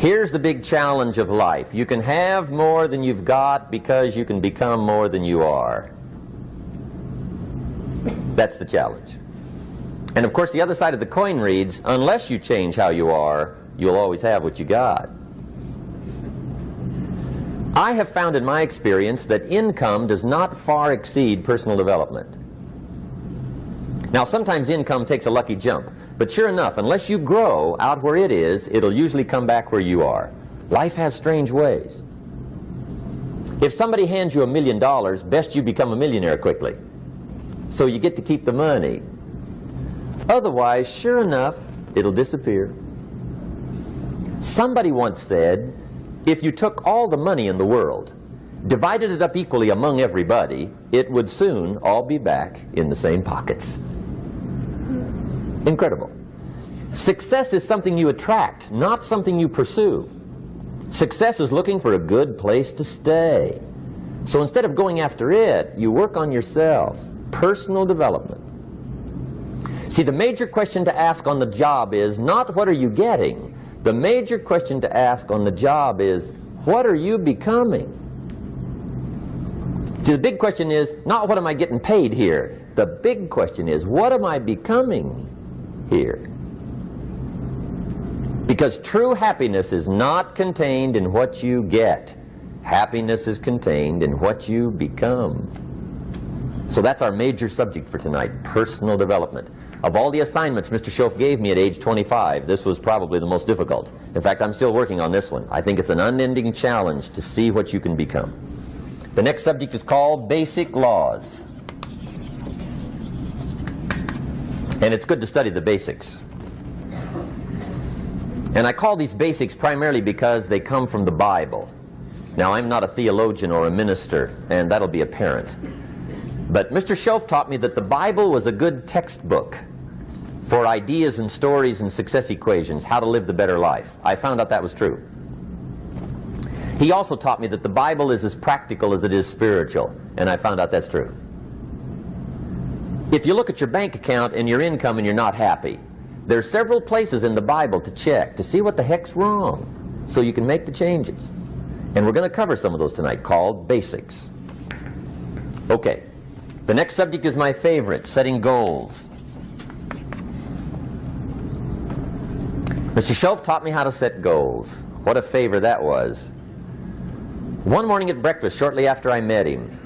Here's the big challenge of life. You can have more than you've got because you can become more than you are. That's the challenge. And of course the other side of the coin reads, unless you change how you are, you'll always have what you got. I have found in my experience that income does not far exceed personal development. Now sometimes income takes a lucky jump, but sure enough, unless you grow out where it is, it'll usually come back where you are. Life has strange ways. If somebody hands you $1 million, best you become a millionaire quickly, so you get to keep the money. Otherwise, sure enough, it'll disappear. Somebody once said, if you took all the money in the world, divided it up equally among everybody, it would soon all be back in the same pockets. Incredible. Success is something you attract, not something you pursue. Success is looking for a good place to stay. So instead of going after it, you work on yourself. Personal development. See, the major question to ask on the job is not what are you getting. The major question to ask on the job is what are you becoming? See, the big question is not what am I getting paid here. The big question is what am I becoming here? Because true happiness is not contained in what you get. Happiness is contained in what you become. So that's our major subject for tonight, personal development. Of all the assignments Mr. Shoaff gave me at age 25, this was probably the most difficult. In fact, I'm still working on this one. I think it's an unending challenge to see what you can become. The next subject is called Basic Laws. And it's good to study the basics. And I call these basics primarily because they come from the Bible. Now, I'm not a theologian or a minister, and that'll be apparent. But Mr. Shoaff taught me that the Bible was a good textbook for ideas and stories and success equations, how to live the better life. I found out that was true. He also taught me that the Bible is as practical as it is spiritual, and I found out that's true. If you look at your bank account and your income and you're not happy, there are several places in the Bible to check to see what the heck's wrong so you can make the changes. And we're going to cover some of those tonight, called basics. Okay. The next subject is my favorite, setting goals. Mr. Shoaff taught me how to set goals. What a favor that was. One morning at breakfast, shortly after I met him,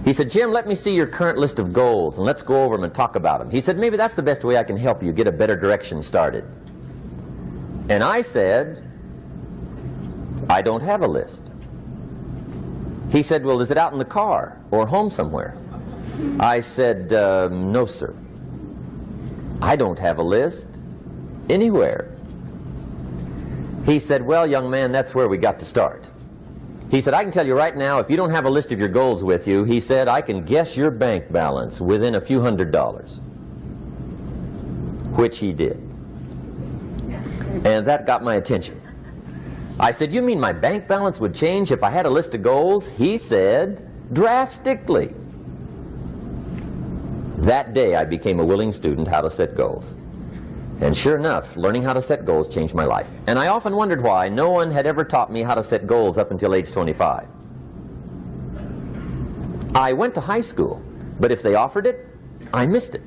he said, Jim, let me see your current list of goals and let's go over them and talk about them. He said, maybe that's the best way I can help you get a better direction started. And I said, I don't have a list. He said, well, is it out in the car or home somewhere? I said, no, sir. I don't have a list anywhere. He said, well, young man, that's where we got to start. He said, I can tell you right now, if you don't have a list of your goals with you, he said, I can guess your bank balance within a few $100s. Which he did. And that got my attention. I said, you mean my bank balance would change if I had a list of goals? He said, drastically. That day I became a willing student how to set goals. And sure enough, learning how to set goals changed my life. And I often wondered why no one had ever taught me how to set goals up until age 25. I went to high school, but if they offered it, I missed it.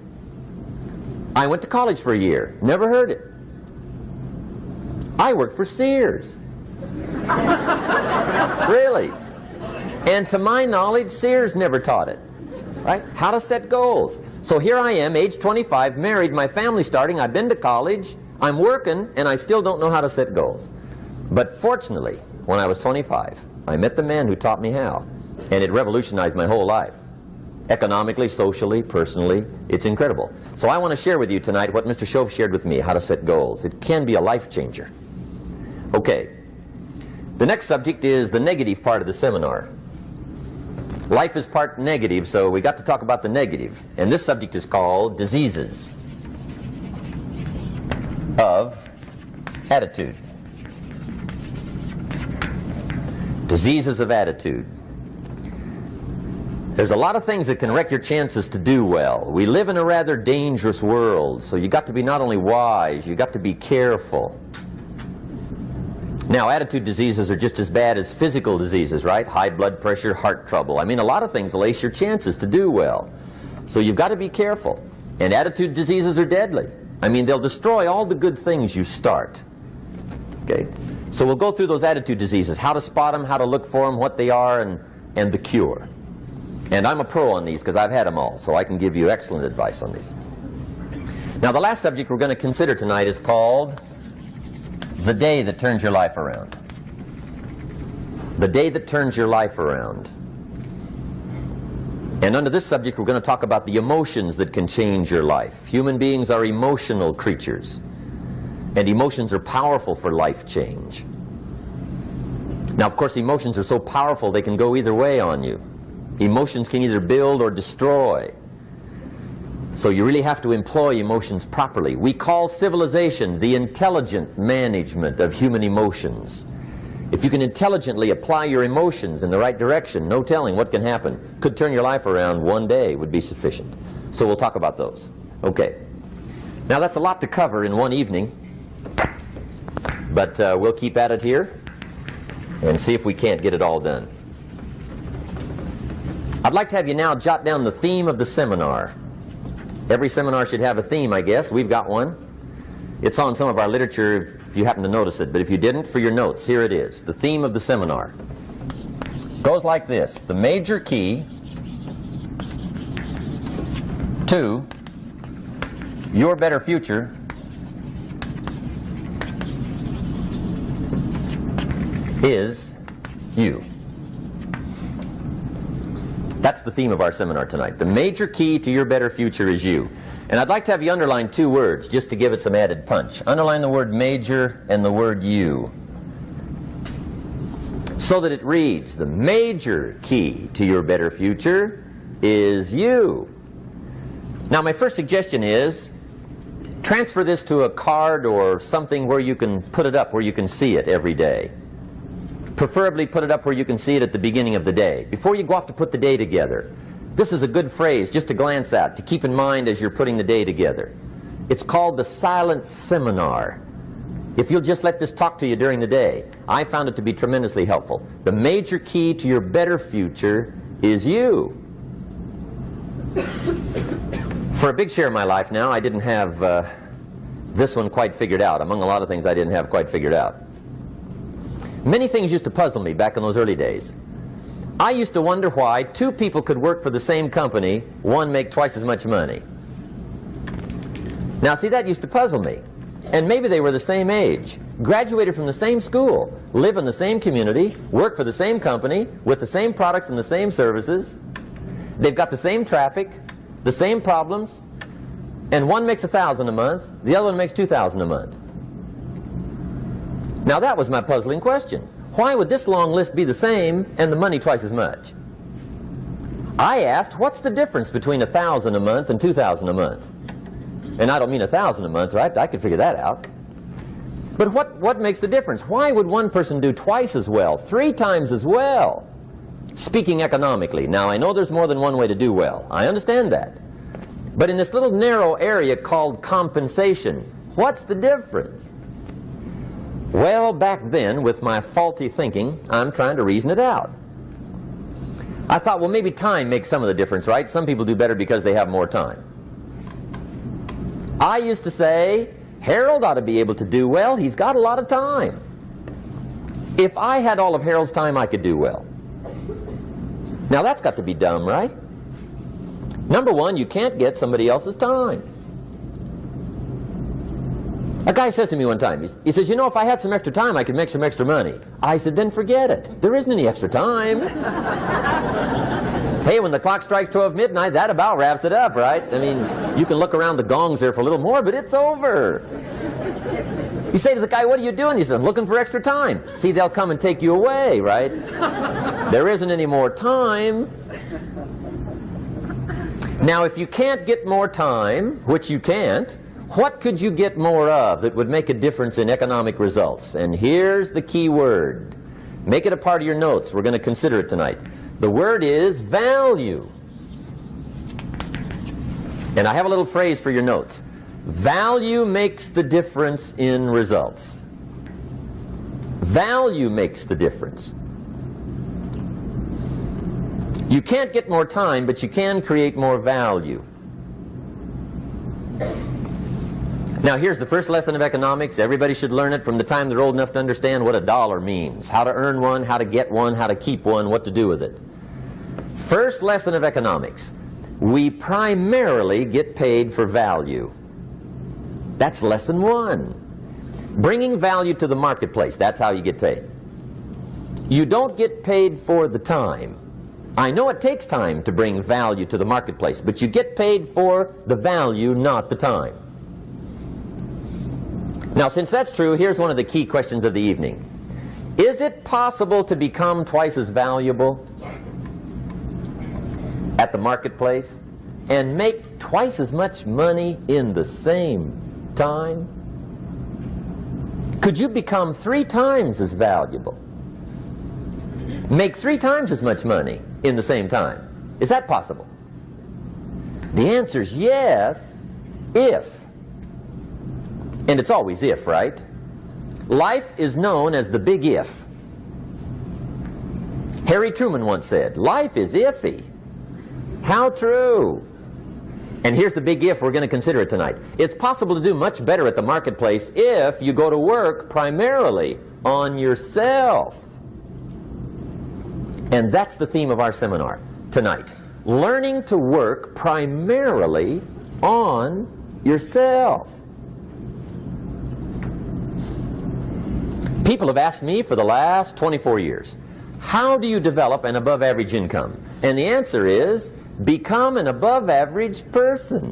I went to college for a year, never heard it. I worked for Sears. Really. And to my knowledge, Sears never taught it. Right? How to set goals. So here I am, age 25, married, my family's starting, I've been to college, I'm working, and I still don't know how to set goals. But fortunately, when I was 25, I met the man who taught me how, and it revolutionized my whole life. Economically, socially, personally, it's incredible. So I want to share with you tonight what Mr. Shoaff shared with me, how to set goals. It can be a life changer. Okay. The next subject is the negative part of the seminar. Life is part negative, so we got to talk about the negative. And this subject is called diseases of attitude. Diseases of attitude. There's a lot of things that can wreck your chances to do well. We live in a rather dangerous world, so you got to be not only wise, you got to be careful. Now, attitude diseases are just as bad as physical diseases, right? High blood pressure, heart trouble. I mean, a lot of things will ace your chances to do well. So you've got to be careful. And attitude diseases are deadly. I mean, they'll destroy all the good things you start. Okay? So we'll go through those attitude diseases, how to spot them, how to look for them, what they are, and the cure. And I'm a pro on these because I've had them all, so I can give you excellent advice on these. Now, the last subject we're going to consider tonight is called the day that turns your life around. The day that turns your life around. And under this subject, we're going to talk about the emotions that can change your life. Human beings are emotional creatures, and emotions are powerful for life change. Now, of course, emotions are so powerful they can go either way on you. Emotions can either build or destroy. So you really have to employ emotions properly. We call civilization the intelligent management of human emotions. If you can intelligently apply your emotions in the right direction, no telling what can happen. Could turn your life around one day would be sufficient. So we'll talk about those. Okay. Now that's a lot to cover in one evening, but we'll keep at it here and see if we can't get it all done. I'd like to have you now jot down the theme of the seminar. Every seminar should have a theme, I guess. We've got one. It's on some of our literature if you happen to notice it, but if you didn't, for your notes, here it is. The theme of the seminar goes like this: the major key to your better future is you. That's the theme of our seminar tonight. The major key to your better future is you. And I'd like to have you underline two words just to give it some added punch. Underline the word major and the word you, so that it reads, the major key to your better future is you. Now, my first suggestion is transfer this to a card or something where you can put it up, where you can see it every day. Preferably put it up where you can see it at the beginning of the day, before you go off to put the day together. This is a good phrase just to glance at, to keep in mind as you're putting the day together. It's called the silent seminar. If you'll just let this talk to you during the day, I found it to be tremendously helpful. The major key to your better future is you. For a big share of my life now, I didn't have this one quite figured out, among a lot of things I didn't have quite figured out. Many things used to puzzle me back in those early days. I used to wonder why two people could work for the same company, one make twice as much money. Now see, that used to puzzle me. And maybe they were the same age, graduated from the same school, live in the same community, work for the same company, with the same products and the same services. They've got the same traffic, the same problems, and one makes $1,000 a month, the other one makes $2,000 a month. Now that was my puzzling question. Why would this long list be the same and the money twice as much? I asked, what's the difference between $1,000 a month and $2,000 a month? And I don't mean $1,000 a month, right? I could figure that out. But what makes the difference? Why would one person do twice as well, 3 times as well? Speaking economically. Now I know there's more than one way to do well. I understand that. But in this little narrow area called compensation, what's the difference? Well, back then, with my faulty thinking, I'm trying to reason it out. I thought, well, maybe time makes some of the difference, right? Some people do better because they have more time. I used to say, Harold ought to be able to do well. He's got a lot of time. If I had all of Harold's time, I could do well. Now, that's got to be dumb, right? Number one, you can't get somebody else's time. A guy says to me one time, he says, you know, if I had some extra time, I could make some extra money. I said, then forget it. There isn't any extra time. Hey, when the clock strikes 12 midnight, that about wraps it up, right? I mean, you can look around the gongs there for a little more, but it's over. You say to the guy, what are you doing? He says, I'm looking for extra time. See, they'll come and take you away, right? There isn't any more time. Now, if you can't get more time, which you can't, what could you get more of that would make a difference in economic results? And here's the key word. Make it a part of your notes. We're going to consider it tonight. The word is value. And I have a little phrase for your notes. Value makes the difference in results. Value makes the difference. You can't get more time, but you can create more value. Now here's the first lesson of economics. Everybody should learn it from the time they're old enough to understand what a dollar means. How to earn one, how to get one, how to keep one, what to do with it. First lesson of economics. We primarily get paid for value. That's lesson one. Bringing value to the marketplace, that's how you get paid. You don't get paid for the time. I know it takes time to bring value to the marketplace, but you get paid for the value, not the time. Now, since that's true, here's one of the key questions of the evening. Is it possible to become twice as valuable at the marketplace and make twice as much money in the same time? Could you become 3 times as valuable? Make 3 times as much money in the same time? Is that possible? The answer is yes, if. And it's always if, right? Life is known as the big if. Harry Truman once said, life is iffy. How true. And here's the big if, we're going to consider it tonight. It's possible to do much better at the marketplace if you go to work primarily on yourself. And that's the theme of our seminar tonight. Learning to work primarily on yourself. People have asked me for the last 24 years, how do you develop an above average income? And the answer is, become an above average person.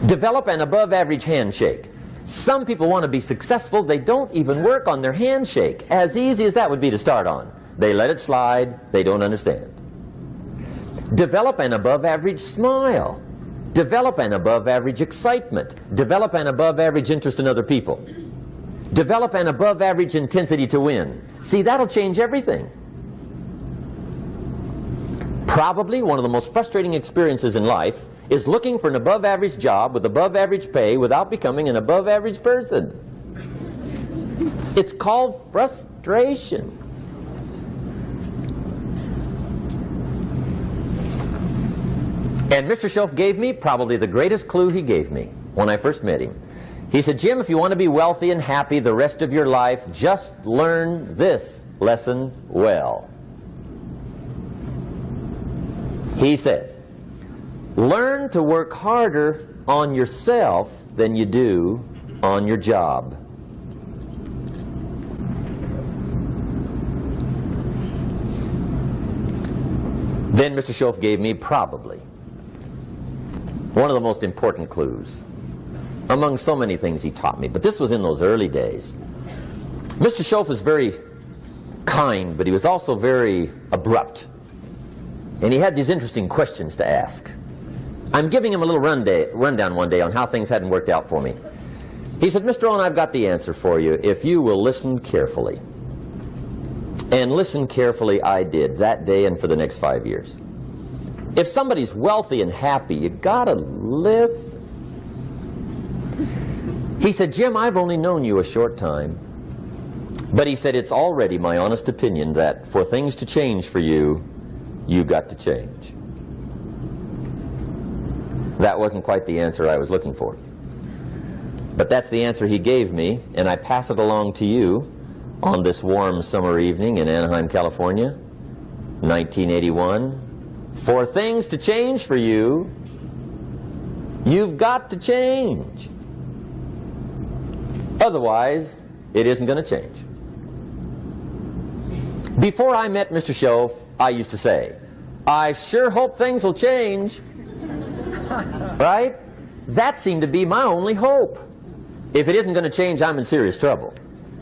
Develop an above average handshake. Some people want to be successful, they don't even work on their handshake. As easy as that would be to start on. They let it slide, they don't understand. Develop an above average smile. Develop an above average excitement. Develop an above average interest in other people. Develop an above average intensity to win. See, that'll change everything. Probably one of the most frustrating experiences in life is looking for an above average job with above average pay without becoming an above average person. It's called frustration. And Mr. Shoaff gave me probably the greatest clue he gave me when I first met him. He said, Jim, if you want to be wealthy and happy the rest of your life, just learn this lesson well. He said, learn to work harder on yourself than you do on your job. Then Mr. Shoaff gave me probably one of the most important clues among so many things he taught me, but this was in those early days. Mr. Shoaff was very kind, but he was also very abrupt. And he had these interesting questions to ask. I'm giving him a little rundown one day on how things hadn't worked out for me. He said, Mr. Owen, I've got the answer for you if you will listen carefully. And listen carefully I did that day and for the next 5 years. If somebody's wealthy and happy, you gotta listen. He said, Jim, I've only known you a short time. But he said, it's already my honest opinion that for things to change for you, you got to change. That wasn't quite the answer I was looking for. But that's the answer he gave me, and I pass it along to you on this warm summer evening in Anaheim, California, 1981. For things to change for you, you've got to change. Otherwise, it isn't going to change. Before I met Mr. Shoaff, I used to say, I sure hope things will change. Right? That seemed to be my only hope. If it isn't going to change, I'm in serious trouble.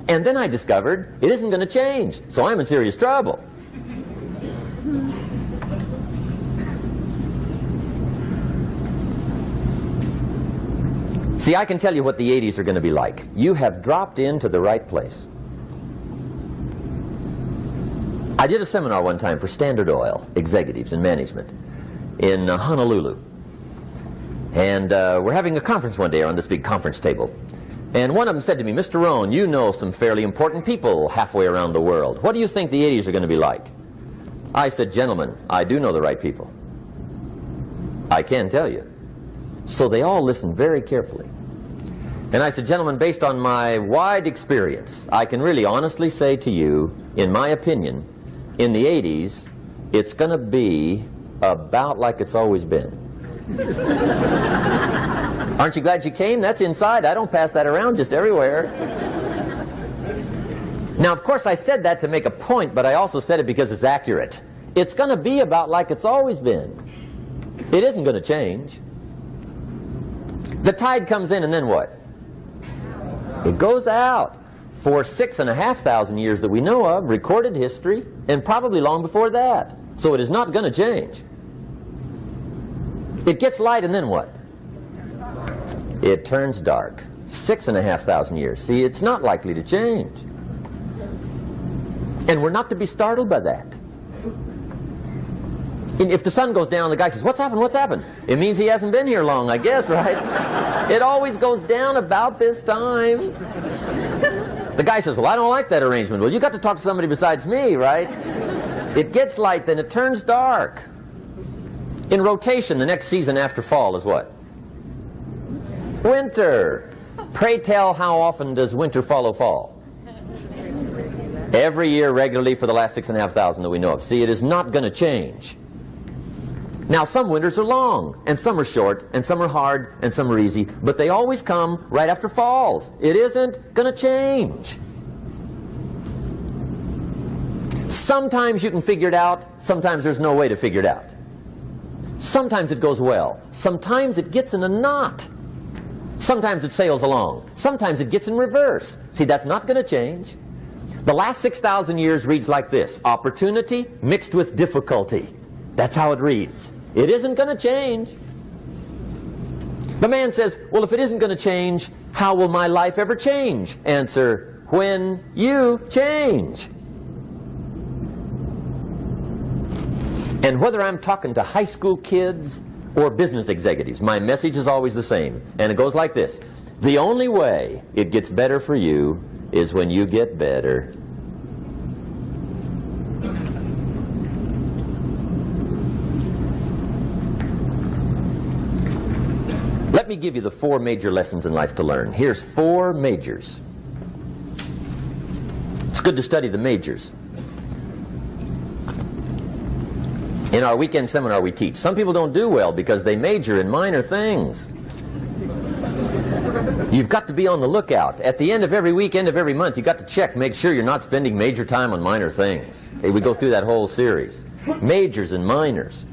And then I discovered it isn't going to change, so I'm in serious trouble. See, I can tell you what the 80s are going to be like. You have dropped into the right place. I did a seminar one time for Standard Oil executives and management in Honolulu. And we're having a conference one day on this big conference table. And one of them said to me, Mr. Rohn, you know some fairly important people halfway around the world. What do you think the 80s are going to be like? I said, gentlemen, I do know the right people. I can tell you. So they all listened very carefully. And I said, gentlemen, based on my wide experience, I can really honestly say to you, in my opinion, in the 80s, it's going to be about like it's always been. Aren't you glad you came? That's inside. I don't pass that around just everywhere. Now, of course, I said that to make a point, but I also said it because it's accurate. It's going to be about like it's always been. It isn't going to change. The tide comes in, and then what? It goes out. For 6,500 years that we know of, recorded history, and probably long before that. So it is not going to change. It gets light, and then what? It turns dark. 6,500 years. See, it's not likely to change. And we're not to be startled by that. And if the sun goes down, the guy says, what's happened, what's happened? It means he hasn't been here long, I guess, right? It always goes down about this time. The guy says, well, I don't like that arrangement. Well, you got to talk to somebody besides me, right? It gets light, then it turns dark. In rotation, the next season after fall is what? Winter. Pray tell, how often does winter follow fall? Every year regularly for the last 6,500 that we know of. See, it is not going to change. Now, some winters are long, and some are short, and some are hard, and some are easy, but they always come right after falls. It isn't going to change. Sometimes you can figure it out, sometimes there's no way to figure it out. Sometimes it goes well, sometimes it gets in a knot. Sometimes it sails along, sometimes it gets in reverse. See, that's not going to change. The last 6,000 years reads like this: opportunity mixed with difficulty. That's how it reads. It isn't going to change. The man says, well, if it isn't going to change, how will my life ever change? Answer, when you change. And whether I'm talking to high school kids or business executives, my message is always the same. And it goes like this: the only way it gets better for you is when you get better. Let me give you the 4 major lessons in life to learn. Here's 4 majors. It's good to study the majors. In our weekend seminar we teach. Some people don't do well because they major in minor things. You've got to be on the lookout. At the end of every week, end of every month, you've got to check, make sure you're not spending major time on minor things. Okay, we go through that whole series. Majors and minors.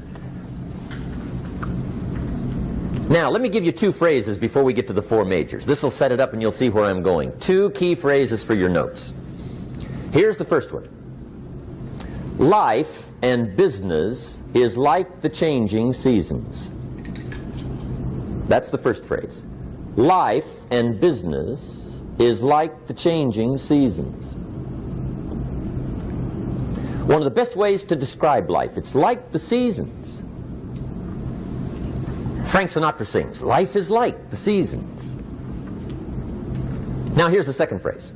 Now, let me give you 2 phrases before we get to the 4 majors. This will set it up and you'll see where I'm going. 2 key phrases for your notes. Here's the first one. Life and business is like the changing seasons. That's the first phrase. Life and business is like the changing seasons. One of the best ways to describe life, it's like the seasons. Frank Sinatra sings, life is like the seasons. Now here's the second phrase.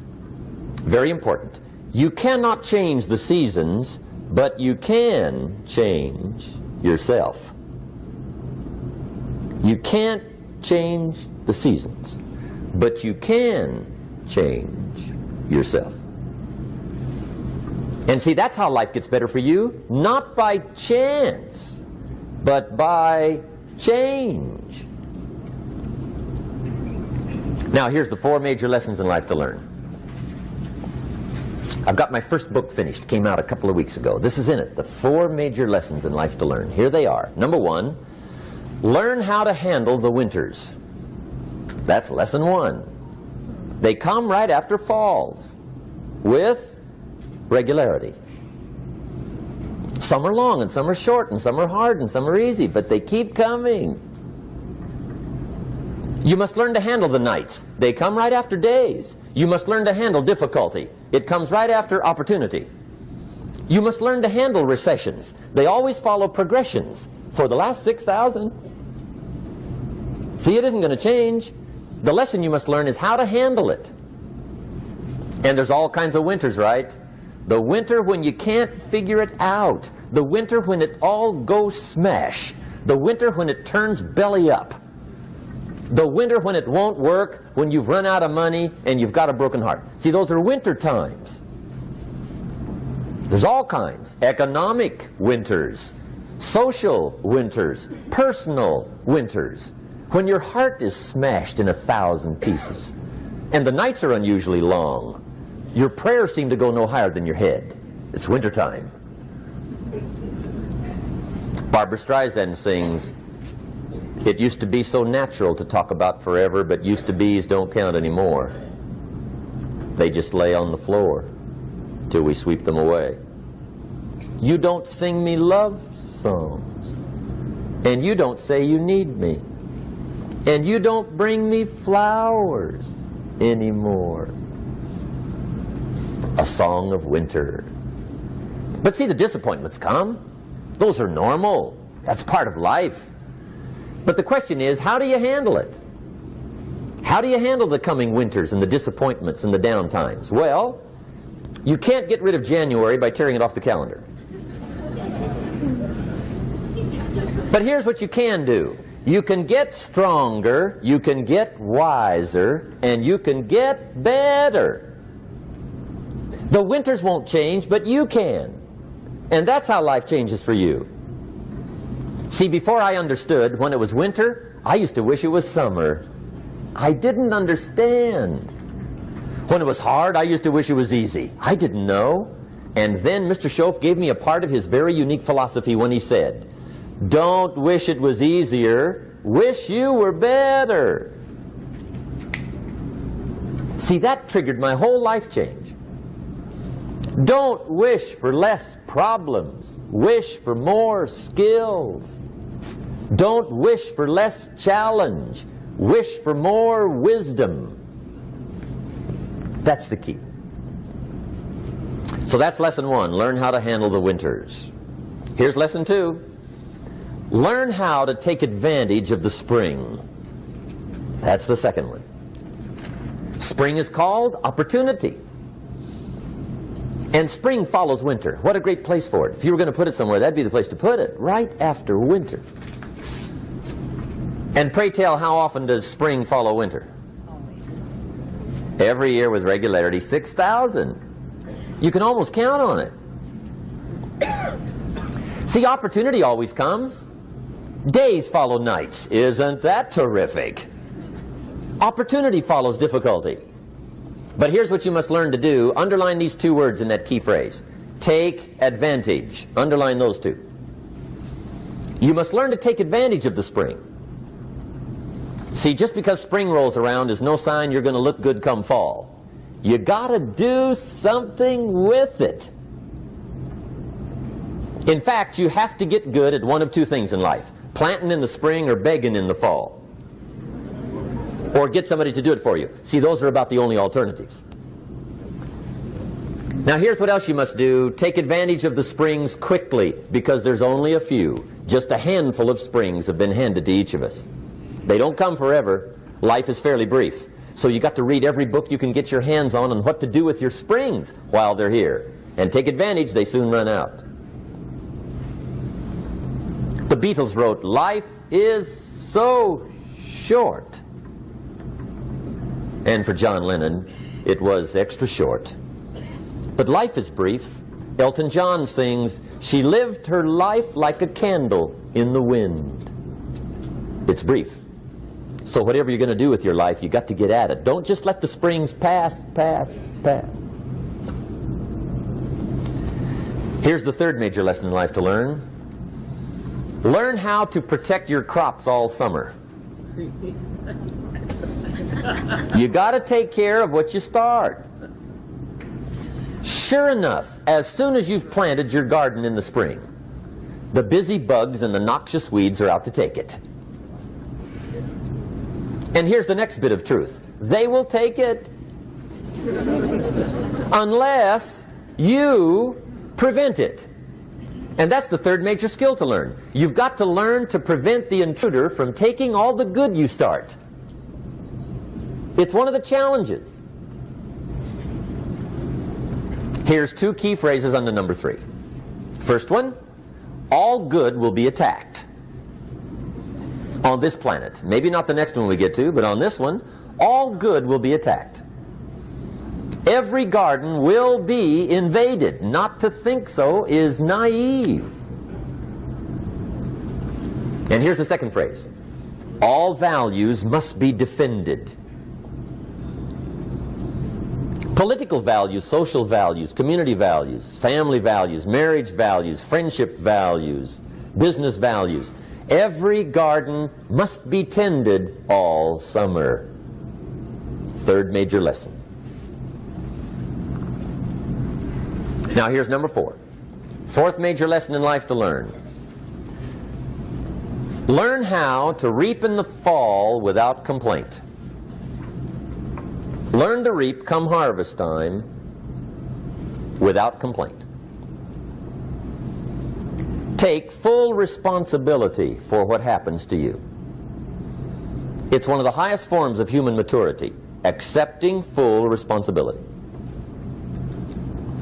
Very important. You cannot change the seasons, but you can change yourself. You can't change the seasons, but you can change yourself. And see, that's how life gets better for you, not by chance, but by change. Now here's the 4 major lessons in life to learn. I've got my first book finished, came out a couple of weeks ago. This is in it, the 4 major lessons in life to learn. Here they are. Number 1, learn how to handle the winters. That's lesson 1. They come right after falls, with regularity. Some are long, and some are short, and some are hard, and some are easy, but they keep coming. You must learn to handle the nights. They come right after days. You must learn to handle difficulty. It comes right after opportunity. You must learn to handle recessions. They always follow progressions. For the last 6,000. See, it isn't going to change. The lesson you must learn is how to handle it. And there's all kinds of winters, right? The winter when you can't figure it out. The winter when it all goes smash. The winter when it turns belly up. The winter when it won't work, when you've run out of money and you've got a broken heart. See, those are winter times. There's all kinds. Economic winters, social winters, personal winters. When your heart is smashed in 1,000 pieces and the nights are unusually long, your prayers seem to go no higher than your head. It's winter time. Barbra Streisand sings, "It used to be so natural to talk about forever, but used to be's don't count anymore. They just lay on the floor till we sweep them away. You don't sing me love songs, and you don't say you need me, and you don't bring me flowers anymore." A song of winter. But see, the disappointments come. Those are normal. That's part of life. But the question is, how do you handle it? How do you handle the coming winters and the disappointments and the down times? Well, you can't get rid of January by tearing it off the calendar. But here's what you can do. You can get stronger, you can get wiser, and you can get better. The winters won't change, but you can. And that's how life changes for you. See, before I understood, when it was winter, I used to wish it was summer. I didn't understand. When it was hard, I used to wish it was easy. I didn't know. And then Mr. Shoaff gave me a part of his very unique philosophy when he said, "Don't wish it was easier, wish you were better." See, that triggered my whole life change. Don't wish for less problems, wish for more skills. Don't wish for less challenge, wish for more wisdom. That's the key. So that's lesson one, learn how to handle the winters. Here's lesson two, learn how to take advantage of the spring. That's the second one. Spring is called opportunity. And spring follows winter. What a great place for it. If you were going to put it somewhere, that'd be the place to put it, right after winter. And pray tell, how often does spring follow winter? Every year with regularity, 6,000. You can almost count on it. See, opportunity always comes. Days follow nights. Isn't that terrific? Opportunity follows difficulty. But here's what you must learn to do. Underline these two words in that key phrase. Take advantage. Underline those two. You must learn to take advantage of the spring. See, just because spring rolls around is no sign you're going to look good come fall. You got to do something with it. In fact, you have to get good at one of two things in life. Planting in the spring or begging in the fall. Or get somebody to do it for you. See, those are about the only alternatives. Now here's what else you must do. Take advantage of the springs quickly, because there's only a few. Just a handful of springs have been handed to each of us. They don't come forever. Life is fairly brief. So you got to read every book you can get your hands on what to do with your springs while they're here. And take advantage, they soon run out. The Beatles wrote, "Life is so short." And for John Lennon, it was extra short. But life is brief. Elton John sings, "She lived her life like a candle in the wind." It's brief. So whatever you're going to do with your life, you got to get at it. Don't just let the springs pass. Here's the third major lesson in life to learn. Learn how to protect your crops all summer. You got to take care of what you start. Sure enough, as soon as you've planted your garden in the spring, the busy bugs and the noxious weeds are out to take it. And here's the next bit of truth. They will take it unless you prevent it. And that's the third major skill to learn. You've got to learn to prevent the intruder from taking all the good you start. It's one of the challenges. Here's two key phrases under number 3. First one, all good will be attacked on this planet. Maybe not the next one we get to, but on this one, all good will be attacked. Every garden will be invaded. Not to think so is naive. And here's the second phrase. All values must be defended. Political values, social values, community values, family values, marriage values, friendship values, business values. Every garden must be tended all summer. Third major lesson. Now here's number 4. Fourth major lesson in life to learn. Learn how to reap in the fall without complaint. Learn to reap come harvest time without complaint. Take full responsibility for what happens to you. It's one of the highest forms of human maturity, accepting full responsibility.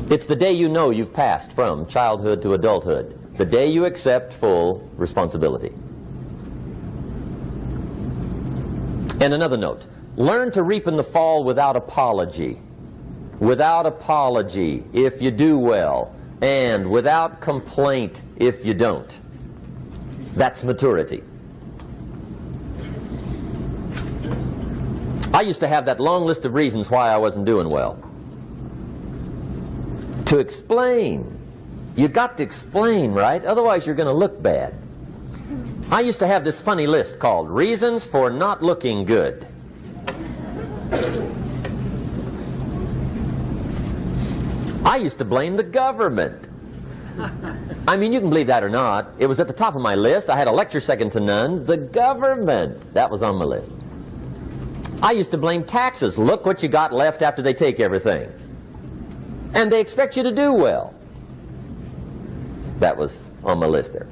It's the day you know you've passed from childhood to adulthood, the day you accept full responsibility. And another note, learn to reap in the fall without apology. Without apology if you do well, and without complaint if you don't. That's maturity. I used to have that long list of reasons why I wasn't doing well. To explain. You got to explain, right? Otherwise you're going to look bad. I used to have this funny list called Reasons for Not Looking Good. I used to blame the government. I mean, you can believe that or not. It was at the top of my list. I had a lecture second to none. The government. That was on my list. I used to blame taxes. Look what you got left after they take everything. And they expect you to do well. That was on my list there.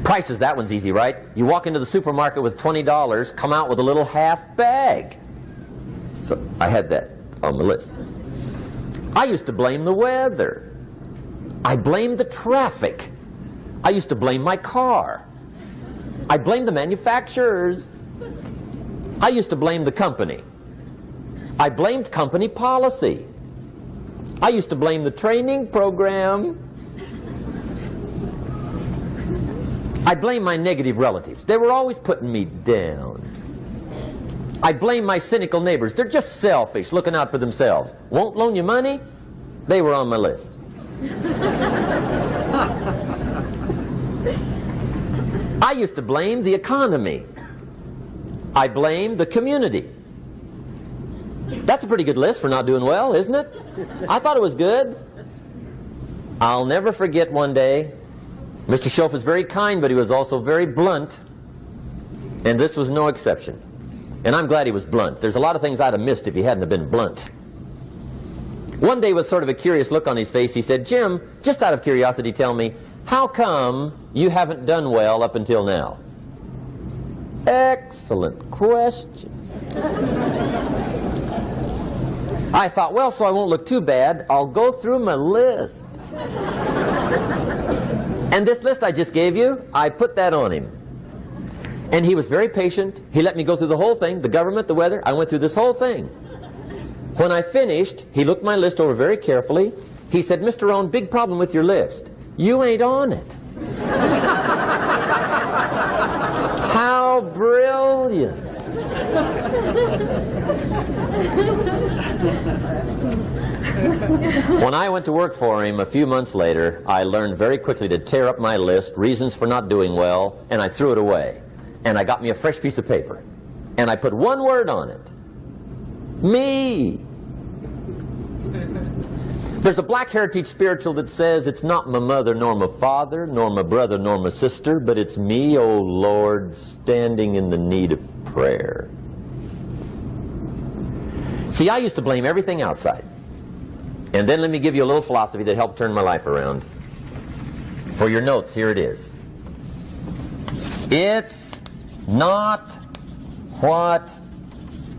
Prices, that one's easy, right? You walk into the supermarket with $20, come out with a little half bag. So I had that on my list. I used to blame the weather. I blamed the traffic. I used to blame my car. I blamed the manufacturers. I used to blame the company. I blamed company policy. I used to blame the training program. I blame my negative relatives. They were always putting me down. I blame my cynical neighbors. They're just selfish, looking out for themselves. Won't loan you money? They were on my list. I used to blame the economy. I blamed the community. That's a pretty good list for not doing well, isn't it? I thought it was good. I'll never forget one day, Mr. Shoaff was very kind, but he was also very blunt, and this was no exception. And I'm glad he was blunt. There's a lot of things I'd have missed if he hadn't have been blunt. One day, with sort of a curious look on his face, he said, "Jim, just out of curiosity, tell me, how come you haven't done well up until now?" Excellent question. I thought, well, so I won't look too bad, I'll go through my list. And this list I just gave you, I put that on him. And he was very patient. He let me go through the whole thing, the government, the weather. I went through this whole thing. When I finished, he looked my list over very carefully. He said, "Mr. Rohn, big problem with your list. You ain't on it." How brilliant. When I went to work for him a few months later, I learned very quickly to tear up my list, reasons for not doing well, and I threw it away. And I got me a fresh piece of paper. And I put one word on it. Me. There's a Black Heritage spiritual that says, "It's not my mother nor my father, nor my brother nor my sister, but it's me, O Lord, standing in the need of prayer." See, I used to blame everything outside. And then let me give you a little philosophy that helped turn my life around. For your notes, here it is. It's not what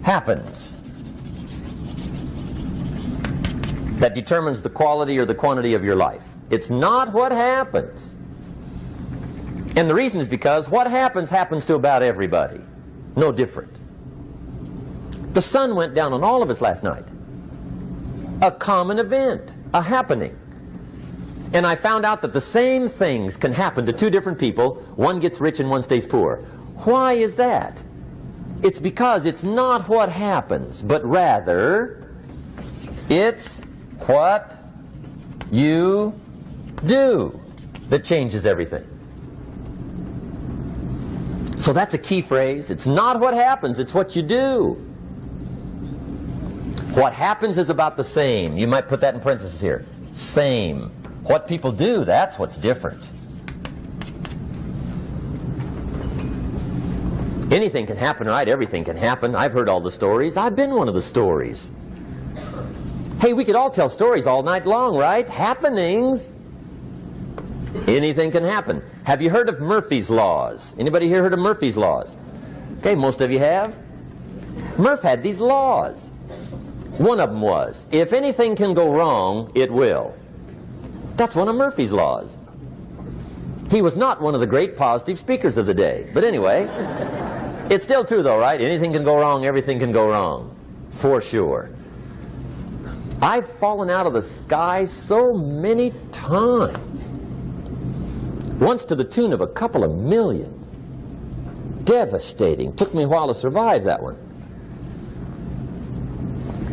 happens that determines the quality or the quantity of your life. It's not what happens. And the reason is because what happens happens to about everybody. No different. The sun went down on all of us last night. A common event, a happening. And I found out that the same things can happen to two different people. One gets rich and one stays poor. Why is that? It's because it's not what happens, but rather it's what you do that changes everything. So that's a key phrase. It's not what happens, it's what you do. What happens is about the same. You might put that in parentheses here. Same. What people do, that's what's different. Anything can happen, right? Everything can happen. I've heard all the stories. I've been one of the stories. Hey, we could all tell stories all night long, right? Happenings. Anything can happen. Have you heard of Murphy's Laws? Anybody here heard of Murphy's Laws? Okay, most of you have. Murph had these laws. One of them was, if anything can go wrong, it will. That's one of Murphy's laws. He was not one of the great positive speakers of the day. But anyway, it's still true though, right? Anything can go wrong, everything can go wrong. For sure. I've fallen out of the sky so many times. Once to the tune of a couple of million. Devastating. Took me a while to survive that one.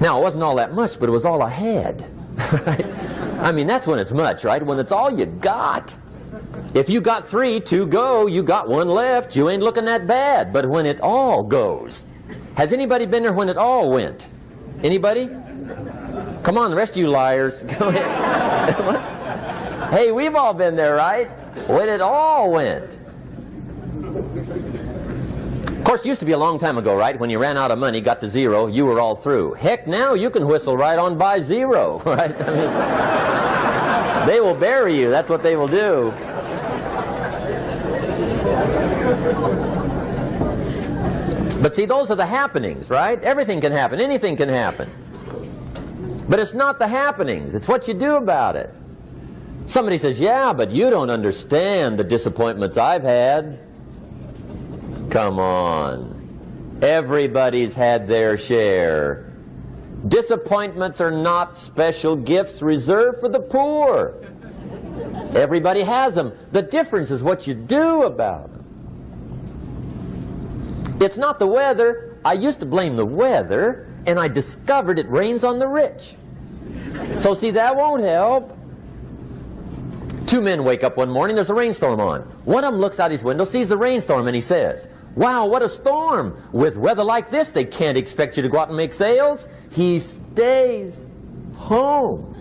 Now, it wasn't all that much, but it was all I had. Right? I mean, that's when it's much, right? When it's all you got. If you got 3, 2 go, you got 1 left, you ain't looking that bad. But when it all goes, has anybody been there when it all went? Anybody? Come on, the rest of you liars. Go ahead. Hey, we've all been there, right? When it all went. Of course, it used to be a long time ago, right? When you ran out of money, got to 0, you were all through. Heck, now you can whistle right on by 0, right? I mean, they will bury you. That's what they will do. But see, those are the happenings, right? Everything can happen. Anything can happen. But it's not the happenings. It's what you do about it. Somebody says, yeah, but you don't understand the disappointments I've had. Come on. Everybody's had their share. Disappointments are not special gifts reserved for the poor. Everybody has them. The difference is what you do about them. It's not the weather. I used to blame the weather, and I discovered it rains on the rich. So see, that won't help. 2 men wake up one morning, there's a rainstorm on. One of them looks out his window, sees the rainstorm, and he says, wow, what a storm. With weather like this, they can't expect you to go out and make sales. He stays home.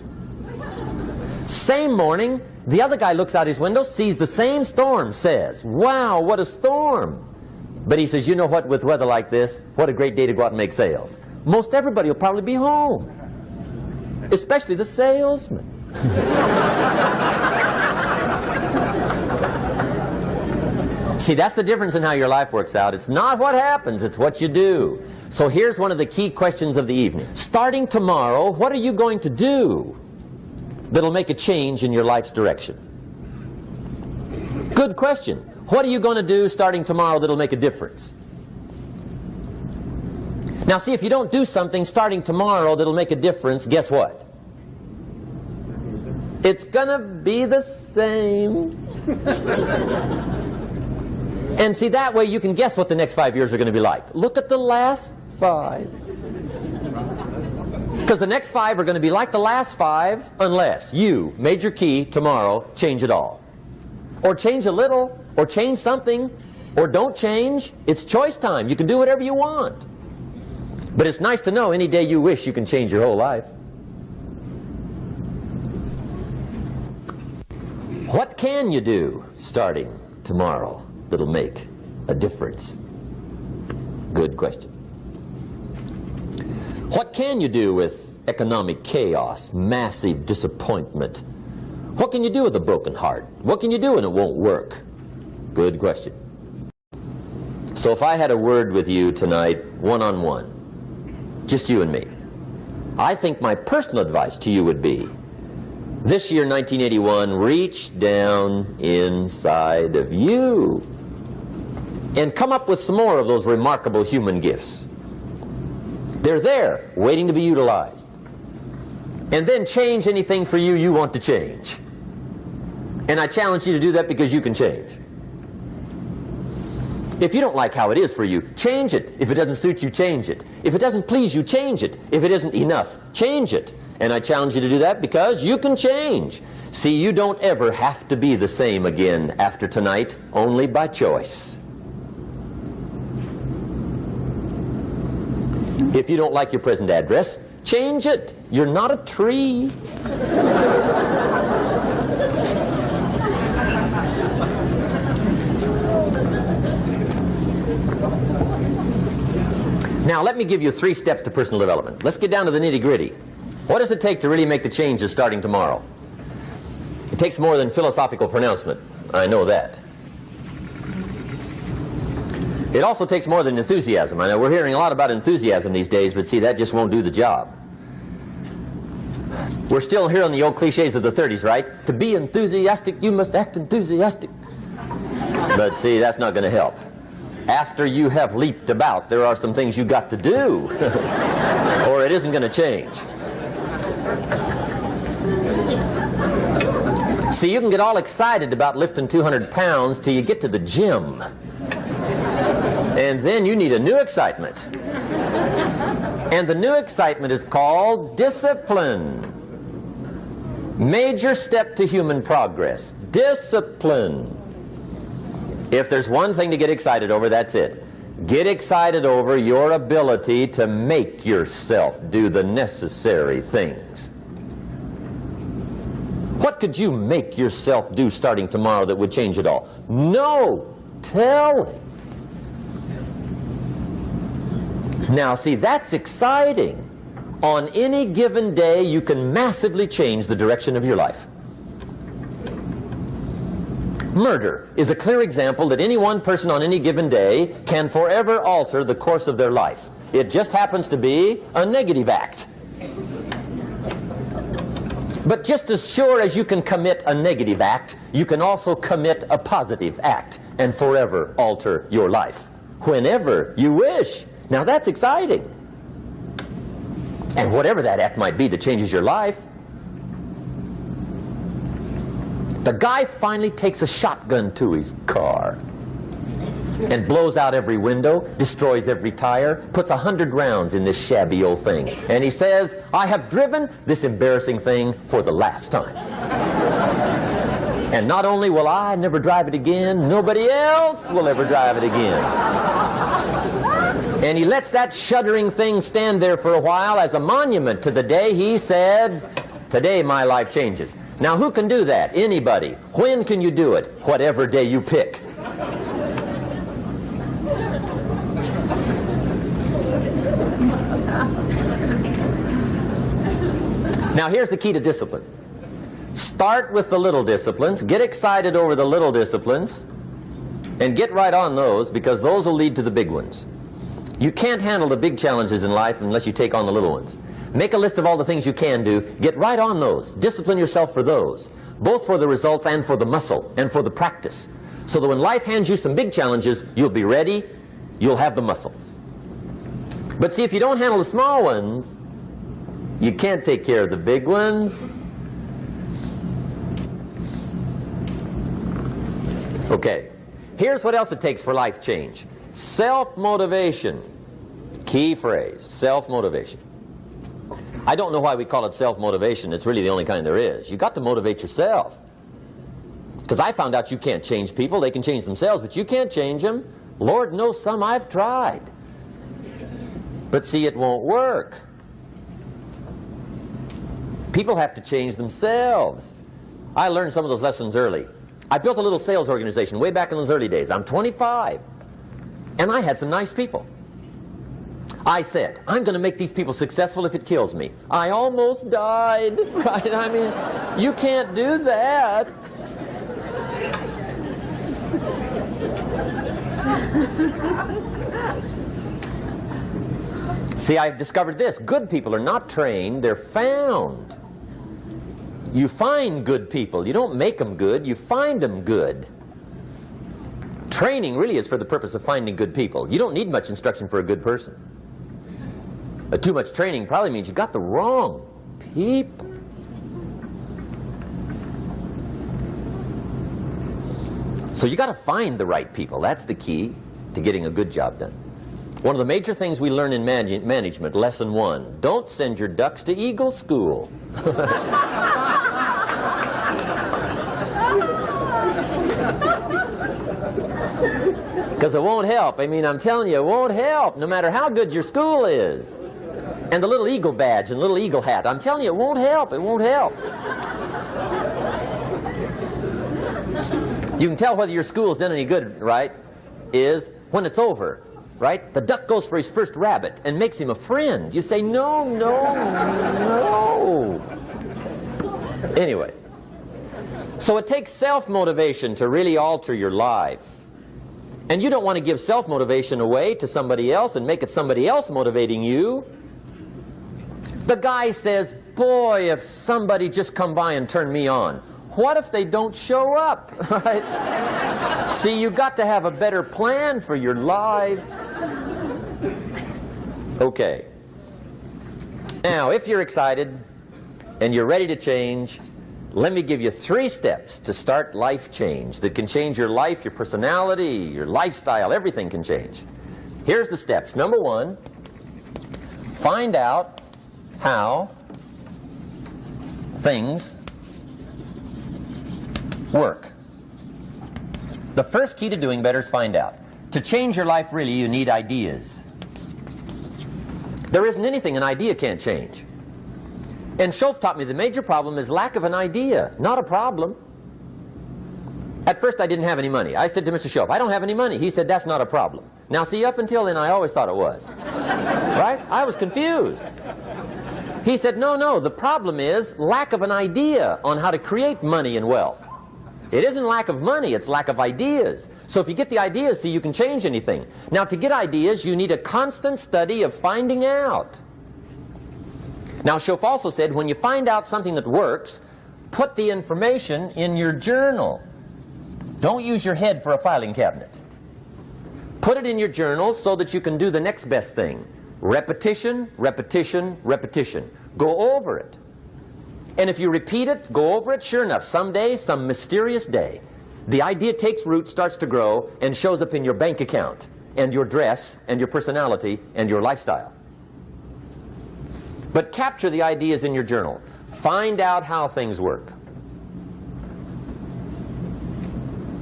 Same morning, the other guy looks out his window, sees the same storm, says, wow, what a storm. But he says, you know what, with weather like this, what a great day to go out and make sales. Most everybody will probably be home, especially the salesman. See, that's the difference in how your life works out. It's not what happens, it's what you do. So here's one of the key questions of the evening. Starting tomorrow, what are you going to do that'll make a change in your life's direction? Good question. What are you going to do starting tomorrow that'll make a difference? Now see, if you don't do something starting tomorrow that'll make a difference, guess what? It's gonna be the same. And see, that way you can guess what the next 5 years are going to be like. Look at the last 5. Because the next 5 are going to be like the last 5 unless you, major key, tomorrow, change it all. Or change a little, or change something, or don't change. It's choice time. You can do whatever you want. But it's nice to know any day you wish you can change your whole life. What can you do starting tomorrow that'll make a difference? Good question. What can you do with economic chaos, massive disappointment? What can you do with a broken heart? What can you do when it won't work? Good question. So if I had a word with you tonight, one-on-one, just you and me. I think my personal advice to you would be, this year, 1981, reach down inside of you and come up with some more of those remarkable human gifts. They're there, waiting to be utilized. And then change anything for you you want to change. And I challenge you to do that because you can change. If you don't like how it is for you, change it. If it doesn't suit you, change it. If it doesn't please you, change it. If it isn't enough, change it. And I challenge you to do that because you can change. See, you don't ever have to be the same again after tonight, only by choice. If you don't like your present address, change it. You're not a tree. Now, let me give you 3 steps to personal development. Let's get down to the nitty-gritty. What does it take to really make the changes starting tomorrow? It takes more than philosophical pronouncement. I know that. It also takes more than enthusiasm. I know we're hearing a lot about enthusiasm these days, but see, that just won't do the job. We're still hearing the old cliches of the 30s, right? To be enthusiastic, you must act enthusiastic. But see, that's not going to help. After you have leaped about, there are some things you got to do, or it isn't going to change. See, you can get all excited about lifting 200 pounds till you get to the gym. And then you need a new excitement. And the new excitement is called discipline. Major step to human progress. Discipline. If there's one thing to get excited over, that's it. Get excited over your ability to make yourself do the necessary things. What could you make yourself do starting tomorrow that would change it all? No! Tell him. Now, see, that's exciting. On any given day, you can massively change the direction of your life. Murder is a clear example that any one person on any given day can forever alter the course of their life. It just happens to be a negative act. But just as sure as you can commit a negative act, you can also commit a positive act and forever alter your life, whenever you wish. Now that's exciting. And whatever that act might be that changes your life. The guy finally takes a shotgun to his car and blows out every window, destroys every tire, puts 100 rounds in this shabby old thing. And he says, I have driven this embarrassing thing for the last time. And not only will I never drive it again, nobody else will ever drive it again. And he lets that shuddering thing stand there for a while as a monument to the day he said, today my life changes. Now who can do that? Anybody. When can you do it? Whatever day you pick. Now here's the key to discipline. Start with the little disciplines, get excited over the little disciplines, and get right on those, because those will lead to the big ones. You can't handle the big challenges in life unless you take on the little ones. Make a list of all the things you can do, get right on those, discipline yourself for those, both for the results and for the muscle and for the practice, so that when life hands you some big challenges, you'll be ready, you'll have the muscle. But see, if you don't handle the small ones, you can't take care of the big ones. Okay, here's what else it takes for life change. Self-motivation. Key phrase, self-motivation. I don't know why we call it self-motivation. It's really the only kind there is. You've got to motivate yourself. Because I found out you can't change people. They can change themselves, but you can't change them. Lord knows some I've tried. But see, it won't work. People have to change themselves. I learned some of those lessons early. I built a little sales organization way back in those early days. I'm 25. And I had some nice people. I said, I'm going to make these people successful if it kills me. I almost died, right? I mean, you can't do that. See, I've discovered this. Good people are not trained, they're found. You find good people. You don't make them good, you find them good. Training really is for the purpose of finding good people. You don't need much instruction for a good person. Too much training probably means you got the wrong people. So you got to find the right people. That's the key to getting a good job done. One of the major things we learn in management, lesson 1, don't send your ducks to Eagle School. Because it won't help. I mean, I'm telling you, it won't help no matter how good your school is. And the little eagle badge and little eagle hat, I'm telling you, it won't help. It won't help. You can tell whether your school's done any good, right, is when it's over, right? The duck goes for his first rabbit and makes him a friend. You say, no, no, no. Anyway, so it takes self-motivation to really alter your life. And you don't want to give self-motivation away to somebody else and make it somebody else motivating you. The guy says, boy, if somebody just come by and turn me on. What if they don't show up, right? See, you got to have a better plan for your life. Okay. Now, if you're excited and you're ready to change, let me give you 3 steps to start life change that can change your life, your personality, your lifestyle, everything can change. Here's the steps. Number 1, find out how things work. The first key to doing better is find out. To change your life, really, you need ideas. There isn't anything an idea can't change. And Shoaff taught me the major problem is lack of an idea, not a problem. At first I didn't have any money. I said to Mr. Shoaff, I don't have any money. He said, that's not a problem. Now see, up until then I always thought it was. Right? I was confused. He said, no, no, the problem is lack of an idea on how to create money and wealth. It isn't lack of money, it's lack of ideas. So if you get the ideas, see, you can change anything. Now to get ideas, you need a constant study of finding out. Now Shoaff also said, when you find out something that works, put the information in your journal. Don't use your head for a filing cabinet. Put it in your journal so that you can do the next best thing. Repetition, repetition, repetition. Go over it. And if you repeat it, go over it, sure enough, someday, some mysterious day, the idea takes root, starts to grow, and shows up in your bank account, and your dress, and your personality, and your lifestyle. But capture the ideas in your journal. Find out how things work.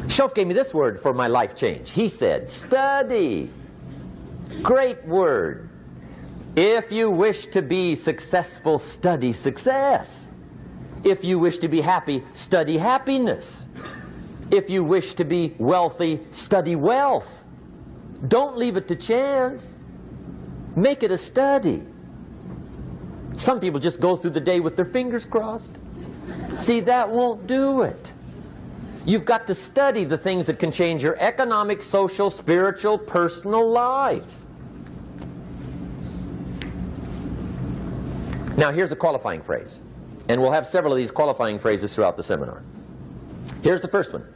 Shoaff gave me this word for my life change. He said, study. Great word. If you wish to be successful, study success. If you wish to be happy, study happiness. If you wish to be wealthy, study wealth. Don't leave it to chance. Make it a study. Some people just go through the day with their fingers crossed. See, that won't do it. You've got to study the things that can change your economic, social, spiritual, personal life. Now here's a qualifying phrase. And we'll have several of these qualifying phrases throughout the seminar. Here's the first one.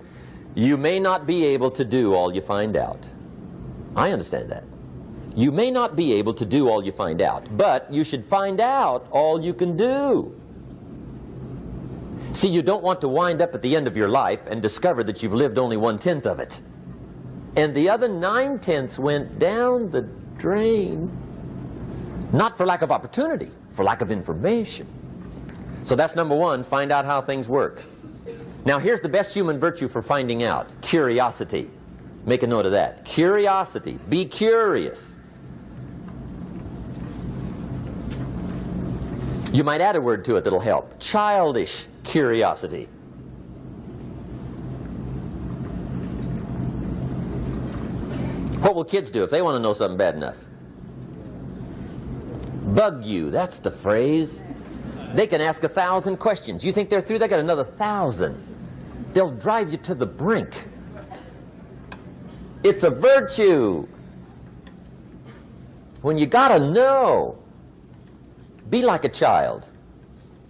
You may not be able to do all you find out. I understand that. You may not be able to do all you find out, but you should find out all you can do. See, you don't want to wind up at the end of your life and discover that you've lived only 1/10 of it. And the other 9/10 went down the drain. Not for lack of opportunity, for lack of information. So that's number 1, find out how things work. Now here's the best human virtue for finding out. Curiosity. Make a note of that. Curiosity. Be curious. You might add a word to it that'll help. Childish curiosity. What will kids do if they want to know something bad enough? Bug you. That's the phrase. They can ask 1,000 questions. You think they're through? They got another 1,000. They'll drive you to the brink. It's a virtue. when you got to know. Be like a child.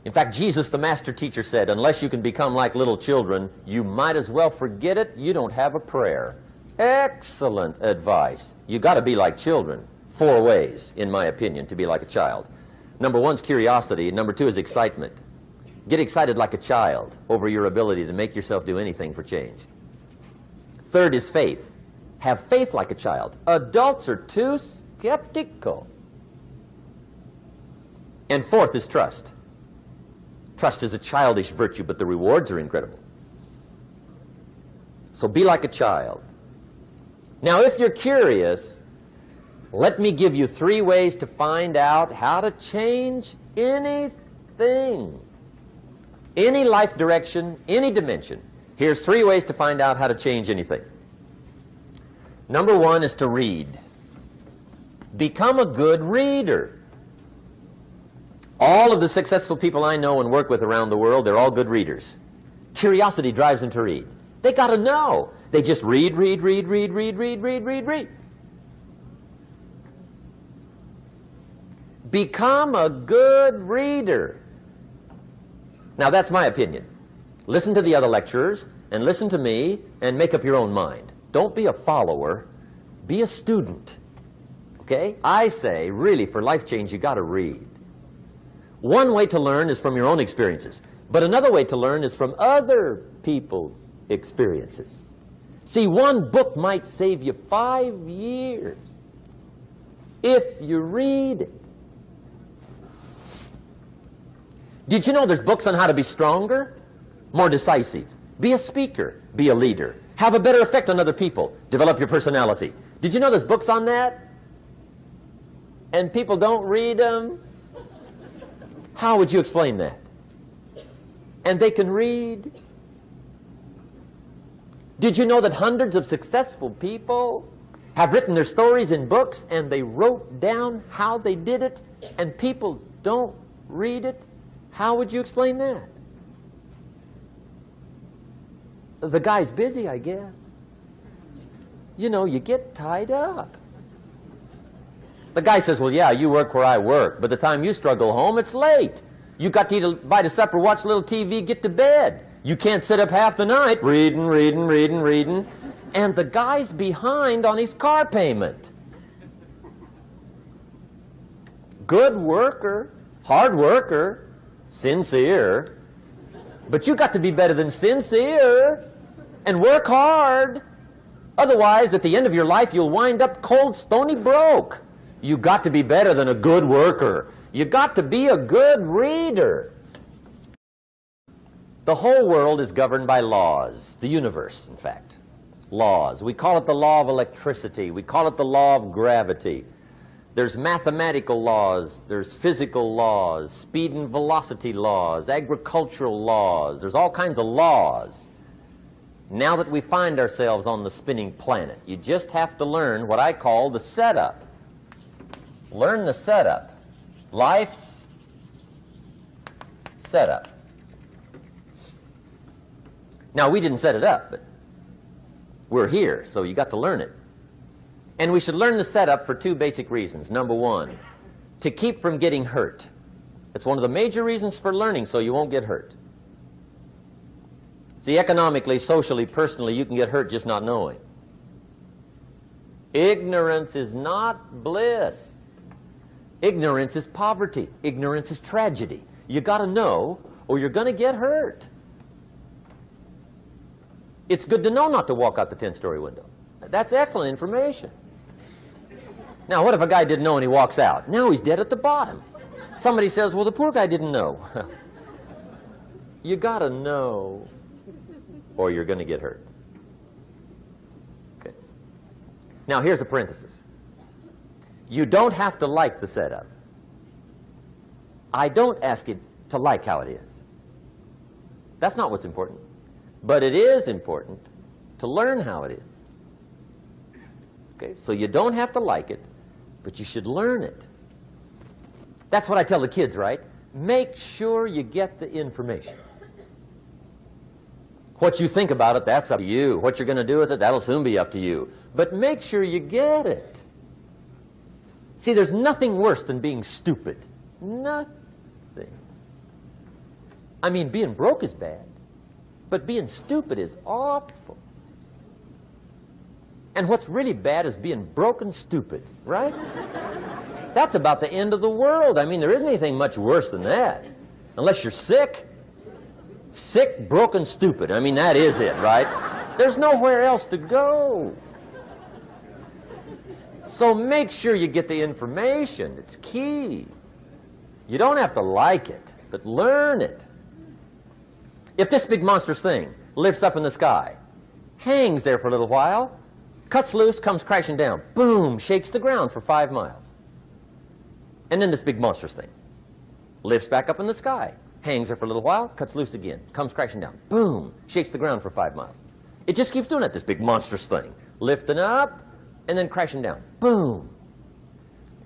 In fact, Jesus, the master teacher, said, unless you can become like little children, you might as well forget it. You don't have a prayer. Excellent advice. You got to be like children. 4 ways, in my opinion, to be like a child. Number 1 is curiosity. Number 2 is excitement. Get excited like a child over your ability to make yourself do anything for change. 3rd is faith. Have faith like a child. Adults are too skeptical. And 4th is trust. Trust is a childish virtue, but the rewards are incredible. So be like a child. Now, if you're curious, let me give you 3 ways to find out how to change anything. Any life direction, any dimension. Here's 3 ways to find out how to change anything. Number 1 is to read. Become a good reader. All of the successful people I know and work with around the world, they're all good readers. Curiosity drives them to read. They got to know. They just read. Become a good reader. Now, that's my opinion. Listen to the other lecturers and listen to me and make up your own mind. Don't be a follower. Be a student. Okay? I say, really, for life change, you got to read. One way to learn is from your own experiences, but another way to learn is from other people's experiences. See, one book might save you 5 years if you read it. Did you know there's books on how to be stronger, more decisive, be a speaker, be a leader, have a better effect on other people, develop your personality? Did you know there's books on that? And people don't read them? How would you explain that? And they can read? Did you know that hundreds of successful people have written their stories in books and they wrote down how they did it and people don't read it? How would you explain that? The guy's busy, I guess. You know, you get tied up. The guy says, well, yeah, you work where I work, but the time you struggle home, it's late. You got to eat a bite of supper, watch a little TV, get to bed. You can't sit up half the night reading. And the guy's behind on his car payment. Good worker, hard worker, sincere. But you got to be better than sincere and work hard. Otherwise, at the end of your life, you'll wind up cold, stony broke. You got to be better than a good worker. You got to be a good reader. The whole world is governed by laws. The universe, in fact. Laws. We call it the law of electricity. We call it the law of gravity. There's mathematical laws. There's physical laws, speed and velocity laws, agricultural laws. There's all kinds of laws. Now that we find ourselves on the spinning planet, you just have to learn what I call the setup. Learn the setup. Life's setup. Now, we didn't set it up, but we're here, so you got to learn it. And we should learn the setup for 2 basic reasons. Number 1, to keep from getting hurt. It's one of the major reasons for learning, so you won't get hurt. See, economically, socially, personally, you can get hurt just not knowing. Ignorance is not bliss. Ignorance is poverty. Ignorance is tragedy. You got to know, or you're going to get hurt. It's good to know not to walk out the 10-story window. That's excellent information. Now, what if a guy didn't know and he walks out? Now he's dead at the bottom. Somebody says, well, the poor guy didn't know. You got to know, or you're going to get hurt. Okay. Now, here's a parenthesis. You don't have to like the setup. I don't ask you to like how it is. That's not what's important. But it is important to learn how it is. Okay? So you don't have to like it, but you should learn it. That's what I tell the kids, right? Make sure you get the information. What you think about it, that's up to you. What you're going to do with it, that'll soon be up to you. But make sure you get it. See, there's nothing worse than being stupid. Nothing. I mean, being broke is bad, but being stupid is awful. And what's really bad is being broke and stupid, right? That's about the end of the world. I mean, there isn't anything much worse than that. Unless you're sick. Sick, broken, stupid. I mean, that is it, right? There's nowhere else to go. So make sure you get the information. It's key. You don't have to like it, but learn it. If this big monstrous thing lifts up in the sky, hangs there for a little while, cuts loose, comes crashing down, boom, shakes the ground for 5 miles. And then this big monstrous thing lifts back up in the sky, hangs there for a little while, cuts loose again, comes crashing down, boom, shakes the ground for 5 miles. It just keeps doing it, this big monstrous thing, lifting up and then crashing down, boom.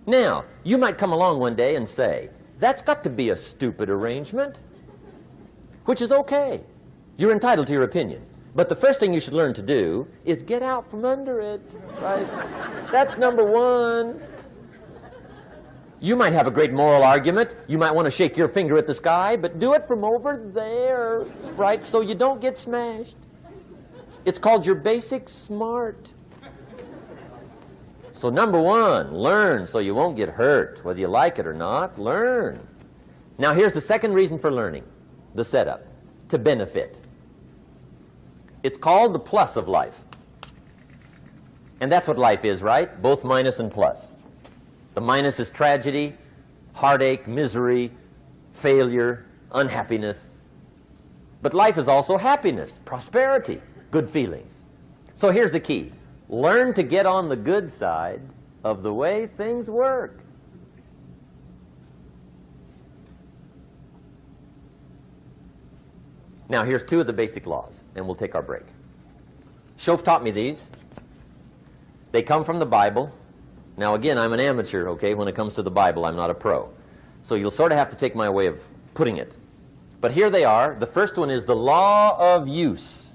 Now, you might come along one day and say, that's got to be a stupid arrangement, which is okay. You're entitled to your opinion. But the first thing you should learn to do is get out from under it, right? That's number one. You might have a great moral argument. You might want to shake your finger at the sky, but do it from over there, right, so you don't get smashed. It's called your basic smart. So number one, learn so you won't get hurt. Whether you like it or not, learn. Now here's the second reason for learning, the setup, to benefit. It's called the plus of life. And that's what life is, right? Both minus and plus. The minus is tragedy, heartache, misery, failure, unhappiness. But life is also happiness, prosperity, good feelings. So here's the key. Learn to get on the good side of the way things work. Now, here's 2 of the basic laws, and we'll take our break. Shoaff taught me these. They come from the Bible. Now, again, I'm an amateur, okay? When it comes to the Bible, I'm not a pro. So you'll sort of have to take my way of putting it. But here they are. The first one is the law of use.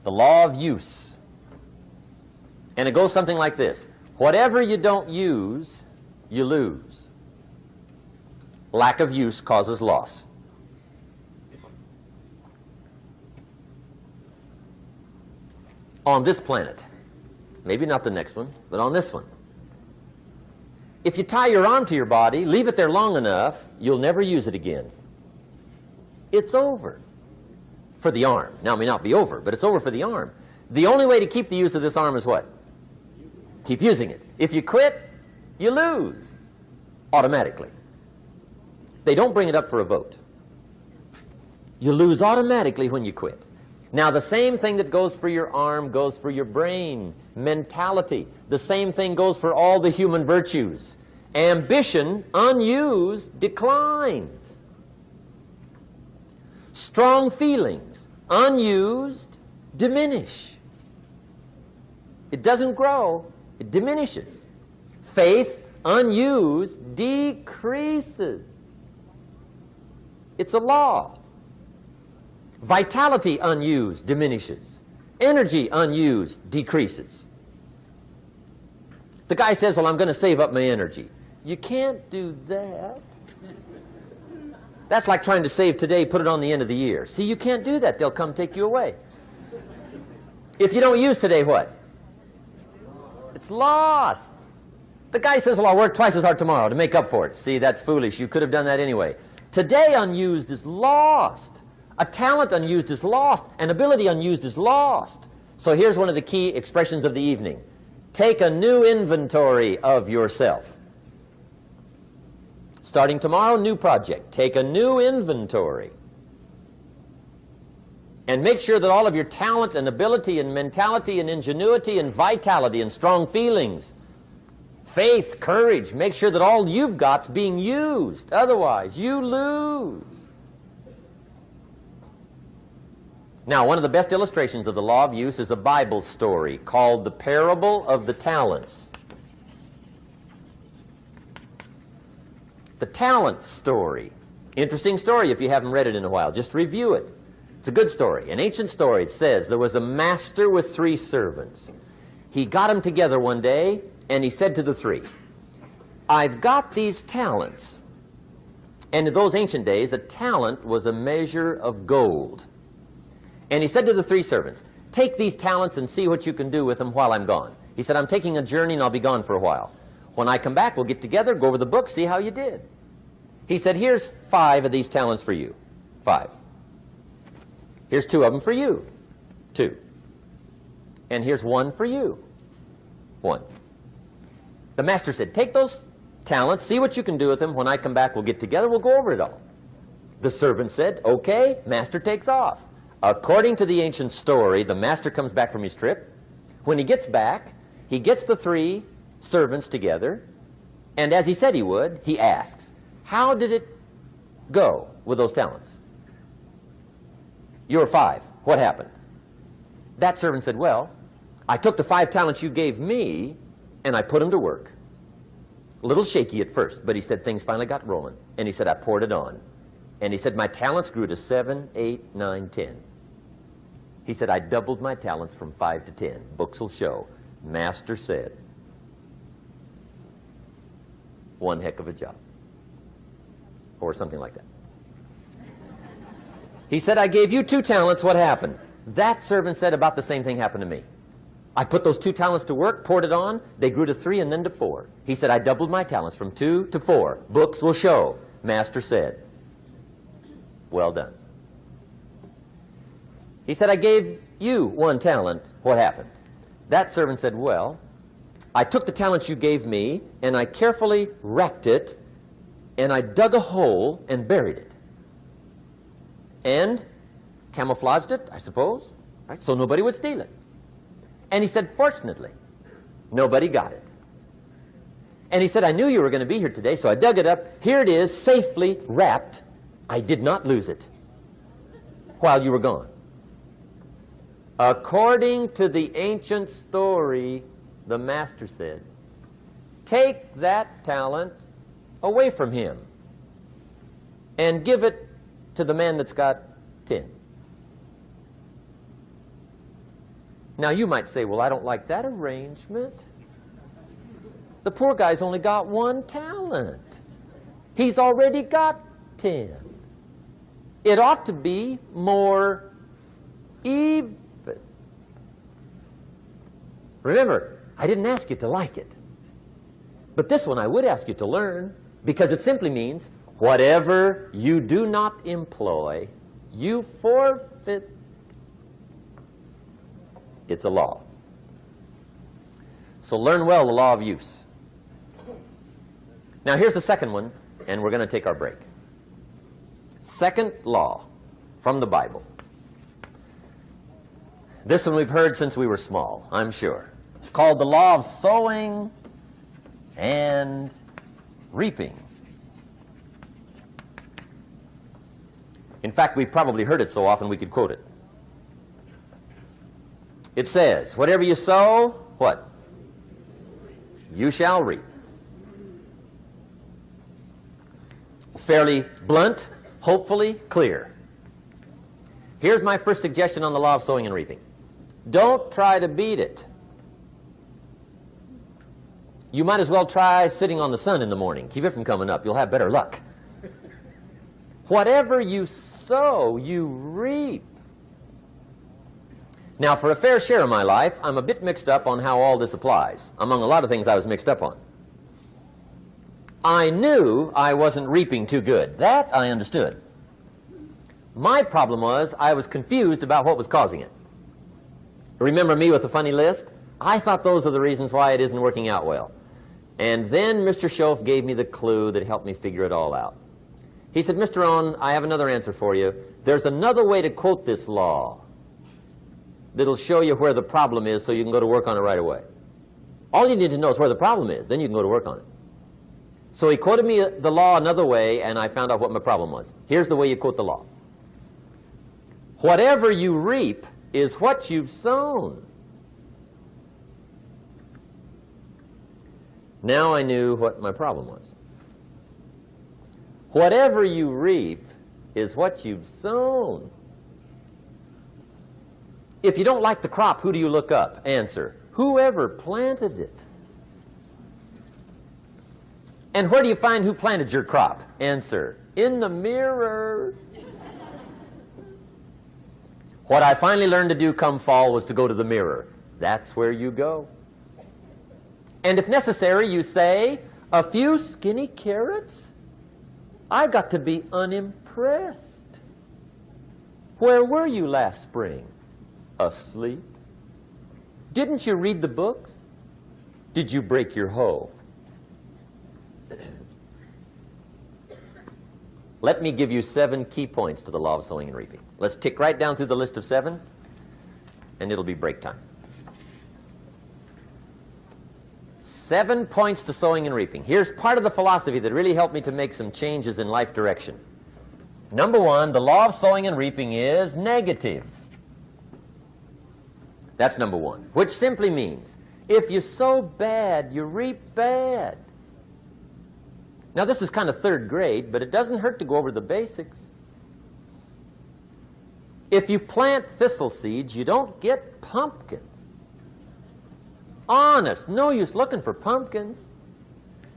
The law of use. And it goes something like this. Whatever you don't use, you lose. Lack of use causes loss. On this planet, maybe not the next one, but on this one, if you tie your arm to your body, leave it there long enough, you'll never use it again. It's over for the arm. Now, it may not be over, but it's over for the arm. The only way to keep the use of this arm is what? Keep using it. If you quit, you lose automatically. They don't bring it up for a vote. You lose automatically when you quit. Now, the same thing that goes for your arm goes for your brain, mentality. The same thing goes for all the human virtues. Ambition, unused, declines. Strong feelings, unused, diminish. It doesn't grow, it diminishes. Faith, unused, decreases. It's a law. Vitality, unused, diminishes. Energy, unused, decreases. The guy says, well, I'm going to save up my energy. You can't do that. That's like trying to save today, put it on the end of the year. See, you can't do that. They'll come take you away. If you don't use today, what? It's lost. The guy says, well, I'll work twice as hard tomorrow to make up for it. See, that's foolish. You could have done that anyway. Today, unused is lost. A talent unused is lost. An ability unused is lost. So here's one of the key expressions of the evening. Take a new inventory of yourself. Starting tomorrow, new project. Take a new inventory. And make sure that all of your talent and ability and mentality and ingenuity and vitality and strong feelings, faith, courage, make sure that all you've got's being used. Otherwise, you lose. Now, one of the best illustrations of the law of use is a Bible story called The Parable of the Talents. The Talents story. Interesting story if you haven't read it in a while. Just review it. It's a good story. An ancient story. It says there was a master with 3 servants. He got them together one day and he said to the 3, I've got these talents. And in those ancient days, a talent was a measure of gold. And he said to the 3 servants, take these talents and see what you can do with them while I'm gone. He said, I'm taking a journey and I'll be gone for a while. When I come back, we'll get together, go over the book, see how you did. He said, here's 5 of these talents for you. 5. Here's 2 of them for you. 2. And here's 1 for you. 1. The master said, take those talents, see what you can do with them. When I come back, we'll get together, we'll go over it all. The servant said, okay, master takes off. According to the ancient story, the master comes back from his trip. When he gets back, he gets the 3 servants together, and as he said he would, he asks, how did it go with those talents? You were 5. What happened? That servant said, well, I took the 5 talents you gave me, and I put them to work. A little shaky at first, but he said things finally got rolling. And he said, I poured it on. And he said, my talents grew to 7, 8, 9, 10. He said, I doubled my talents from 5 to 10. Books will show. Master said, one heck of a job. Or something like that. He said, I gave you 2 talents. What happened? That servant said, about the same thing happened to me. I put those 2 talents to work, poured it on. They grew to 3 and then to 4. He said, I doubled my talents from 2 to 4. Books will show. Master said, well done. He said, I gave you 1 talent. What happened? That servant said, well, I took the talent you gave me, and I carefully wrapped it, and I dug a hole and buried it. And camouflaged it, I suppose, right? So nobody would steal it. And he said, fortunately, nobody got it. And he said, I knew you were going to be here today, so I dug it up. Here it is, safely wrapped. I did not lose it while you were gone. According to the ancient story, the master said, take that talent away from him and give it to the man that's got 10. Now you might say, well, I don't like that arrangement. The poor guy's only got 1 talent. He's already got 10. It ought to be more even. Remember, I didn't ask you to like it. But this one I would ask you to learn, because it simply means whatever you do not employ, you forfeit. It's a law. So learn well the law of use. Now here's the second one, and we're going to take our break. Second law from the Bible. This one we've heard since we were small, I'm sure. It's called the law of sowing and reaping. In fact, we've probably heard it so often we could quote it. It says, whatever you sow, what? You shall reap. Fairly blunt, hopefully clear. Here's my first suggestion on the law of sowing and reaping. Don't try to beat it. You might as well try sitting on the sun in the morning. Keep it from coming up. You'll have better luck. Whatever you sow, you reap. Now, for a fair share of my life, I'm a bit mixed up on how all this applies. Among a lot of things I was mixed up on. I knew I wasn't reaping too good. That I understood. My problem was I was confused about what was causing it. Remember me with the funny list? I thought those are the reasons why it isn't working out well. And then Mr. Shoaff gave me the clue that helped me figure it all out. He said, Mr. Owen, I have another answer for you. There's another way to quote this law that'll show you where the problem is so you can go to work on it right away. All you need to know is where the problem is. Then you can go to work on it. So he quoted me the law another way, and I found out what my problem was. Here's the way you quote the law. Whatever you reap is what you've sown. Now I knew what my problem was. Whatever you reap is what you've sown. If you don't like the crop, who do you look up? Answer, whoever planted it. And where do you find who planted your crop? Answer, in the mirror. What I finally learned to do come fall was to go to the mirror. That's where you go. And if necessary, you say, a few skinny carrots? I got to be unimpressed. Where were you last spring? Asleep. Didn't you read the books? Did you break your hoe? Let me give you 7 key points to the law of sowing and reaping. Let's tick right down through the list of 7, and it'll be break time. 7 points to sowing and reaping. Here's part of the philosophy that really helped me to make some changes in life direction. Number 1, the law of sowing and reaping is negative. That's number 1, which simply means if you sow bad, you reap bad. Now, this is kind of 3rd grade, but it doesn't hurt to go over the basics. If you plant thistle seeds, you don't get pumpkins. Honest, no use looking for pumpkins.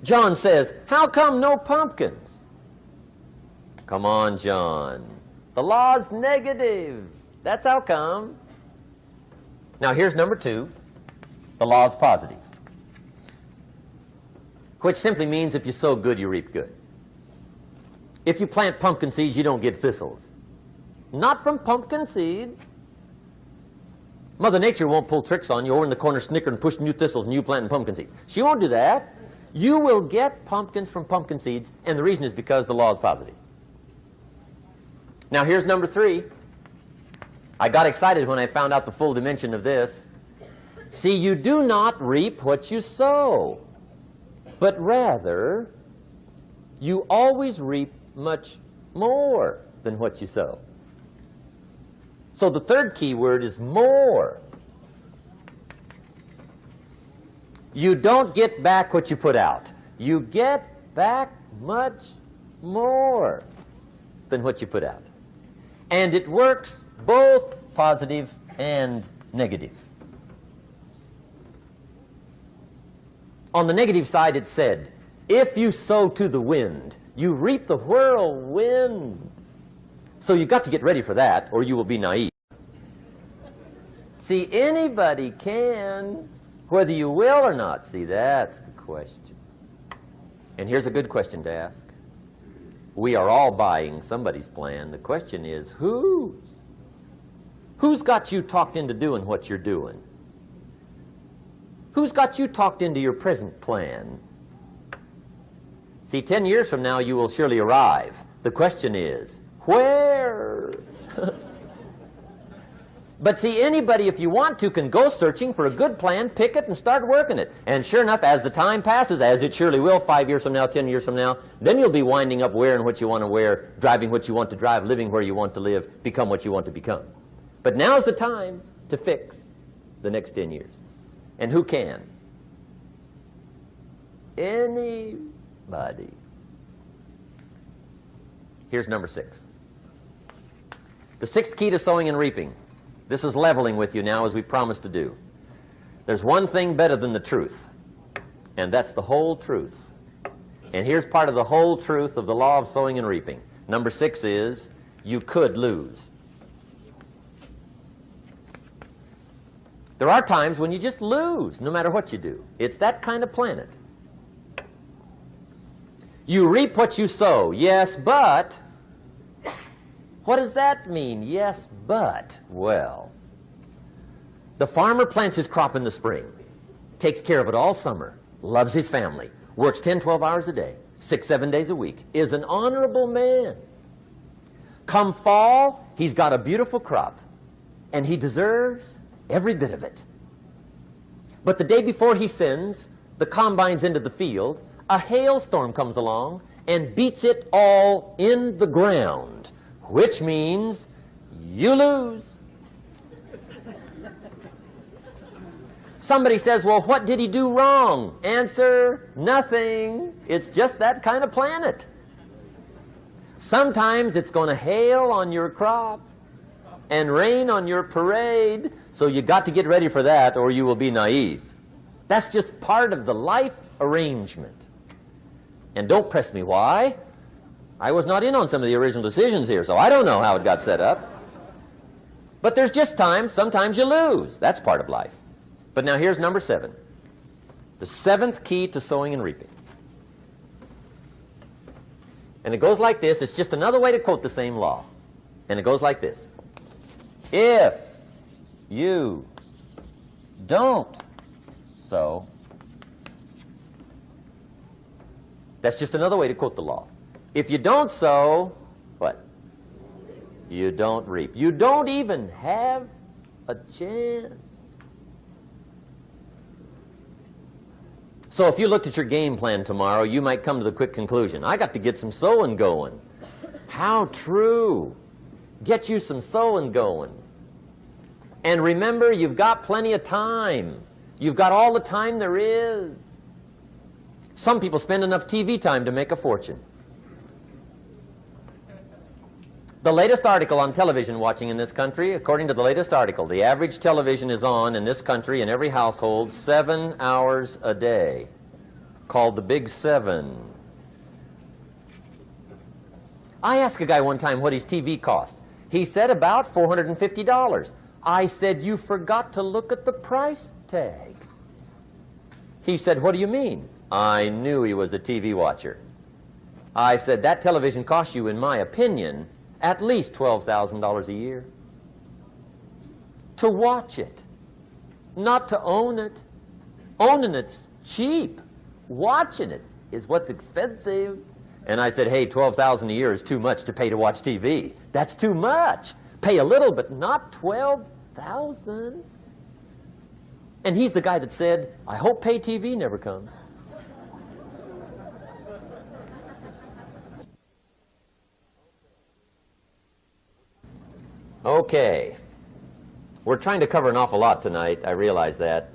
John says, how come no pumpkins? Come on, John. The law's negative. That's how come. Now, here's number 2. The law's positive, which simply means if you sow good, you reap good. If you plant pumpkin seeds, you don't get thistles. Not from pumpkin seeds. Mother Nature won't pull tricks on you over in the corner snickering, pushing you thistles and you planting pumpkin seeds. She won't do that. You will get pumpkins from pumpkin seeds, and the reason is because the law is positive. Now, here's number 3. I got excited when I found out the full dimension of this. See, you do not reap what you sow, but rather, you always reap much more than what you sow. So the 3rd key word is more. You don't get back what you put out. You get back much more than what you put out. And it works both positive and negative. On the negative side, it said, if you sow to the wind, you reap the whirlwind. So you've got to get ready for that, or you will be naive. See, anybody can, whether you will or not. See, that's the question. And here's a good question to ask. We are all buying somebody's plan. The question is, whose? Who's got you talked into doing what you're doing? Who's got you talked into your present plan? See, 10 years from now, you will surely arrive. The question is, where? But see, anybody, if you want to, can go searching for a good plan, pick it, and start working it. And sure enough, as the time passes, as it surely will 5 years from now, 10 years from now, then you'll be winding up wearing what you want to wear, driving what you want to drive, living where you want to live, become what you want to become. But now's the time to fix the next 10 years. And who can? Anybody. Here's number 6. The 6th key to sowing and reaping. This is leveling with you now, as we promised to do. There's one thing better than the truth, and that's the whole truth. And here's part of the whole truth of the law of sowing and reaping. Number 6 is, you could lose. There are times when you just lose, no matter what you do. It's that kind of planet. You reap what you sow, yes, but... What does that mean, yes, but? Well, the farmer plants his crop in the spring, takes care of it all summer, loves his family, works 10, 12 hours a day, 6, 7 days a week, is an honorable man. Come fall, he's got a beautiful crop, and he deserves every bit of it. But the day before he sends the combines into the field, a hailstorm comes along and beats it all in the ground, which means you lose. Somebody says, well, what did he do wrong? Answer, nothing. It's just that kind of planet. Sometimes it's going to hail on your crop and rain on your parade, so you got to get ready for that or you will be naive. That's just part of the life arrangement. And don't press me why. I was not in on some of the original decisions here, so I don't know how it got set up. But there's just times, sometimes you lose. That's part of life. But now here's number 7. The 7th key to sowing and reaping. And it goes like this. It's just another way to quote the same law. And it goes like this. If you don't sow, that's just another way to quote the law. If you don't sow, what? You don't reap. You don't even have a chance. So if you looked at your game plan tomorrow, you might come to the quick conclusion, I got to get some sowing going. How true. Get you some sowing going. And remember, you've got plenty of time. You've got all the time there is. Some people spend enough TV time to make a fortune. The latest article on television watching in this country, according to the latest article, the average television is on in this country in every household 7 hours a day, called the Big 7. I asked a guy one time what his TV cost. He said about $450. I said, you forgot to look at the price tag. He said, what do you mean? I knew he was a TV watcher. I said, that television costs you, in my opinion, at least $12,000 a year. To watch it, not to own it. Owning it's cheap. Watching it is what's expensive. And I said, hey, $12,000 a year is too much to pay to watch TV. That's too much. Pay a little, but not $12,000. And he's the guy that said, I hope pay TV never comes. Okay. We're trying to cover an awful lot tonight, I realize that.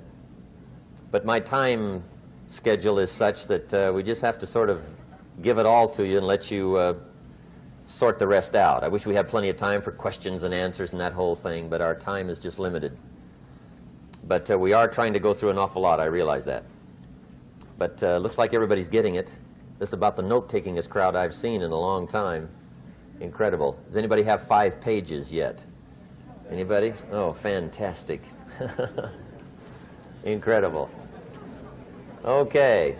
But my time schedule is such that we just have to sort of give it all to you and let you sort the rest out. I wish we had plenty of time for questions and answers and that whole thing, but our time is just limited. But we are trying to go through an awful lot, I realize that. But looks like everybody's getting it. This is about the note-takingest crowd I've seen in a long time. Incredible. Does anybody have 5 pages yet? Anybody? Oh, fantastic. Incredible. Okay.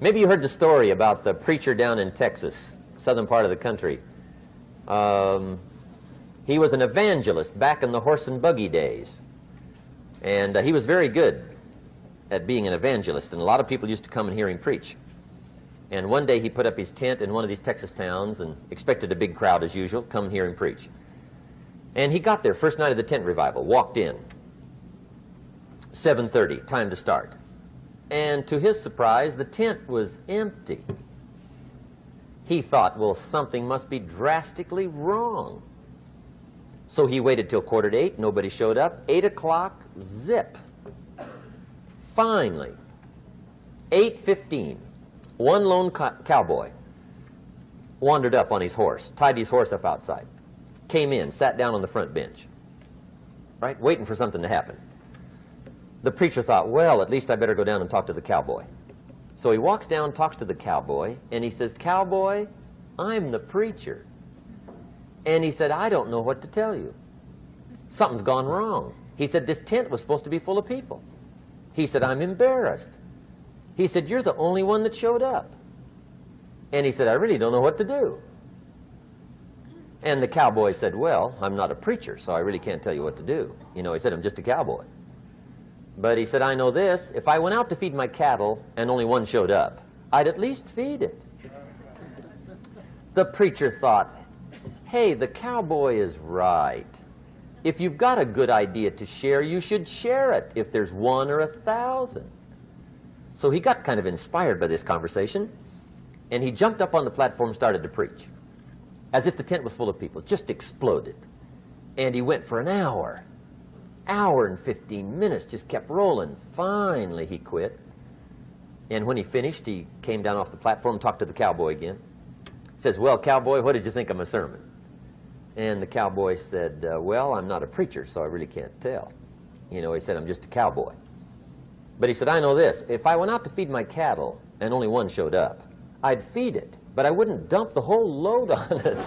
Maybe you heard the story about the preacher down in Texas, southern part of the country. He was an evangelist back in the horse and buggy days. And he was very good at being an evangelist, and a lot of people used to come and hear him preach. And one day he put up his tent in one of these Texas towns and expected a big crowd as usual, come hear him preach. And he got there, first night of the tent revival, walked in. 7:30, time to start. And to his surprise, the tent was empty. He thought, well, something must be drastically wrong. So he waited till 7:45, nobody showed up. 8 o'clock, zip. Finally, 8:15, one lone cowboy wandered up on his horse, tied his horse up outside, came in, sat down on the front bench, right, waiting for something to happen. The preacher thought, well, at least I better go down and talk to the cowboy. So he walks down, talks to the cowboy, and he says, Cowboy, I'm the preacher. And he said, I don't know what to tell you. Something's gone wrong. He said, this tent was supposed to be full of people. He said, I'm embarrassed. He said, you're the only one that showed up. And he said, I really don't know what to do. And the cowboy said, well, I'm not a preacher, so I really can't tell you what to do. You know, he said, I'm just a cowboy. But he said, I know this, if I went out to feed my cattle and only one showed up, I'd at least feed it. The preacher thought, hey, the cowboy is right. If you've got a good idea to share, you should share it, if there's 1 or 1,000. So he got kind of inspired by this conversation, and he jumped up on the platform and started to preach, as if the tent was full of people, just exploded. And he went for an hour and 15 minutes, just kept rolling. Finally, he quit. And when he finished, he came down off the platform, talked to the cowboy again. Says, well, cowboy, what did you think of my sermon? And the cowboy said, well, I'm not a preacher, so I really can't tell. You know, he said, I'm just a cowboy. But he said, I know this. If I went out to feed my cattle and only one showed up, I'd feed it, but I wouldn't dump the whole load on it.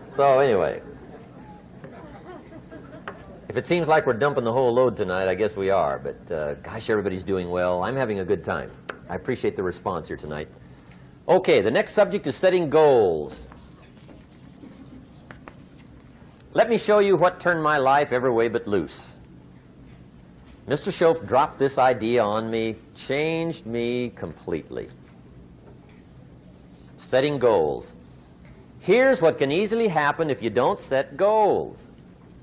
So anyway, if it seems like we're dumping the whole load tonight, I guess we are. But gosh, everybody's doing well. I'm having a good time. I appreciate the response here tonight. Okay, the next subject is setting goals. Let me show you what turned my life every way but loose. Mr. Shoaff dropped this idea on me, changed me completely. Setting goals. Here's what can easily happen if you don't set goals.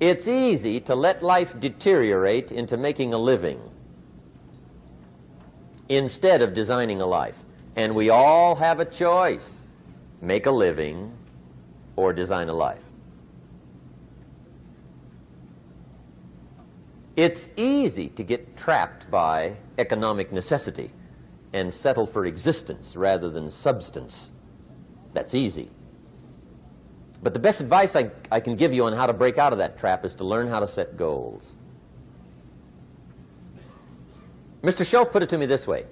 It's easy to let life deteriorate into making a living instead of designing a life. And we all have a choice. Make a living or design a life. It's easy to get trapped by economic necessity and settle for existence rather than substance. That's easy. But the best advice I can give you on how to break out of that trap is to learn how to set goals. Mr. Shoaff put it to me this way.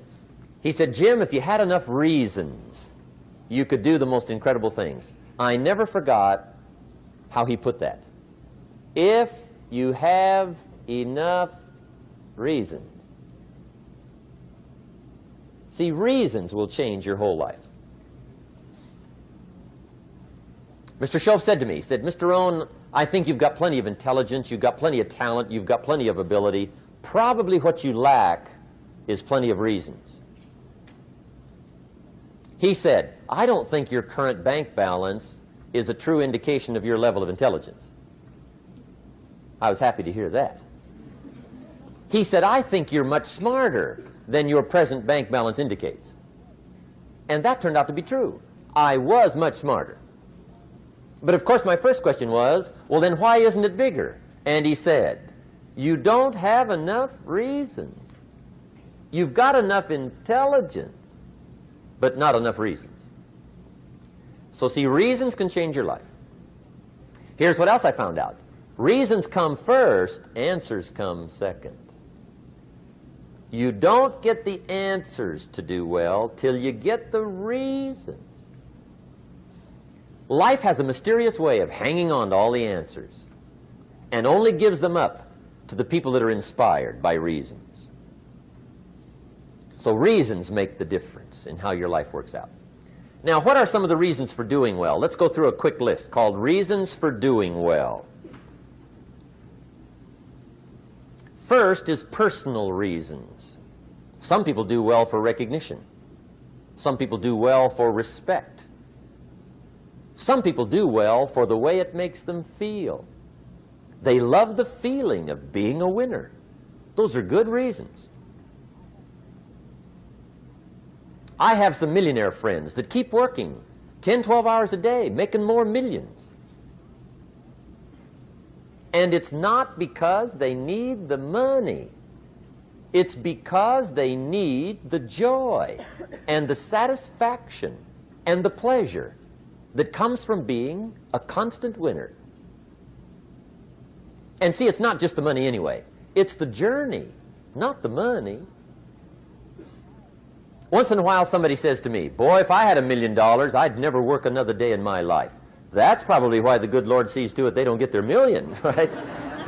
He said, Jim, if you had enough reasons, you could do the most incredible things. I never forgot how he put that. If you have enough reasons. See, reasons will change your whole life. Mr. Shoaff said to me, he said, Mr. Rohn, I think you've got plenty of intelligence, you've got plenty of talent, you've got plenty of ability. Probably what you lack is plenty of reasons. He said, I don't think your current bank balance is a true indication of your level of intelligence. I was happy to hear that. He said, I think you're much smarter than your present bank balance indicates. And that turned out to be true. I was much smarter. But of course my first question was, well then why isn't it bigger? And he said, you don't have enough reasons. You've got enough intelligence, but not enough reasons. So see, reasons can change your life. Here's what else I found out. Reasons come first, answers come second. You don't get the answers to do well till you get the reasons. Life has a mysterious way of hanging on to all the answers and only gives them up to the people that are inspired by reasons. So reasons make the difference in how your life works out. Now, what are some of the reasons for doing well? Let's go through a quick list called Reasons for Doing Well. First is personal reasons. Some people do well for recognition. Some people do well for respect. Some people do well for the way it makes them feel. They love the feeling of being a winner. Those are good reasons. I have some millionaire friends that keep working 10, 12 hours a day, making more millions. And it's not because they need the money. It's because they need the joy and the satisfaction and the pleasure that comes from being a constant winner. And see, it's not just the money anyway. It's the journey, not the money. Once in a while somebody says to me, boy, if I had $1 million, I'd never work another day in my life. That's probably why the good Lord sees to it they don't get their million, right?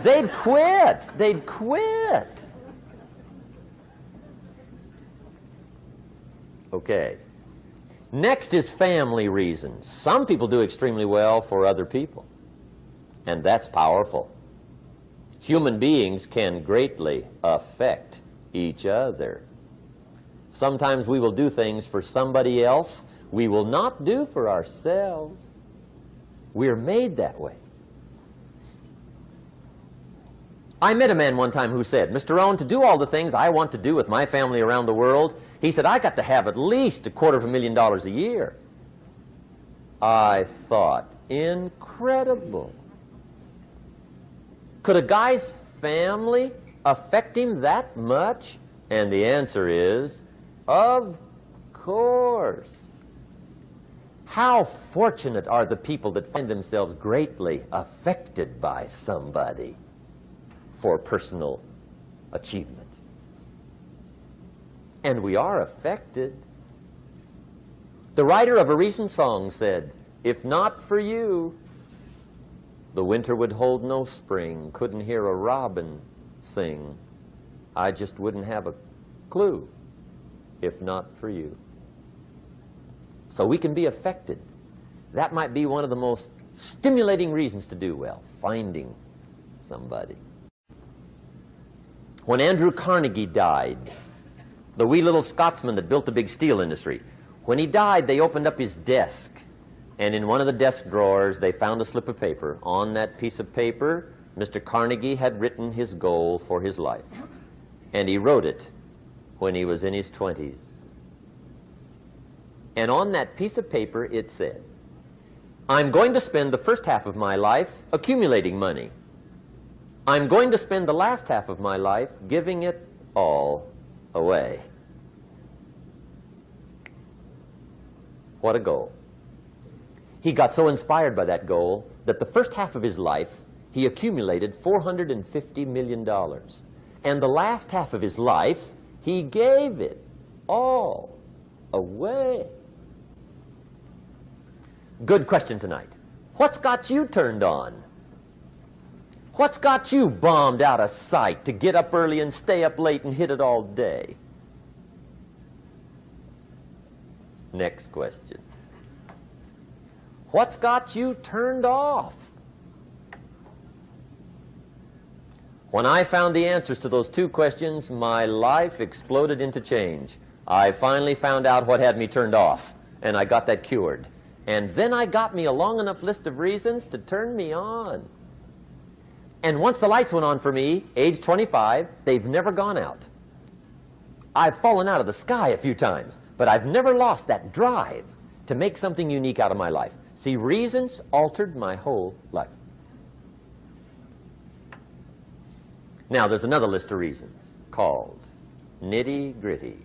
They'd quit. They'd quit. Okay. Next is family reasons. Some people do extremely well for other people, and that's powerful. Human beings can greatly affect each other. Sometimes we will do things for somebody else we will not do for ourselves. We're made that way. I met a man one time who said, Mr. Rohn, to do all the things I want to do with my family around the world, he said, I got to have at least $250,000 a year. I thought, incredible. Could a guy's family affect him that much? And the answer is, of course. How fortunate are the people that find themselves greatly affected by somebody for personal achievement. And we are affected. The writer of a recent song said, "If not for you, the winter would hold no spring, couldn't hear a robin sing. I just wouldn't have a clue if not for you." So we can be affected. That might be one of the most stimulating reasons to do well, finding somebody. When Andrew Carnegie died, the wee little Scotsman that built the big steel industry, when he died, they opened up his desk, and in one of the desk drawers, they found a slip of paper. On that piece of paper, Mr. Carnegie had written his goal for his life, and he wrote it when he was in his 20s. And on that piece of paper, it said, "I'm going to spend the first half of my life accumulating money. I'm going to spend the last half of my life giving it all away." What a goal. He got so inspired by that goal that the first half of his life, he accumulated $450 million. And the last half of his life, he gave it all away. Good question tonight. What's got you turned on? What's got you bombed out of sight to get up early and stay up late and hit it all day? Next question. What's got you turned off? When I found the answers to those two questions, my life exploded into change. I finally found out what had me turned off, and I got that cured. And then I got me a long enough list of reasons to turn me on. And once the lights went on for me, age 25, they've never gone out. I've fallen out of the sky a few times, but I've never lost that drive to make something unique out of my life. See, reasons altered my whole life. Now, there's another list of reasons called nitty-gritty.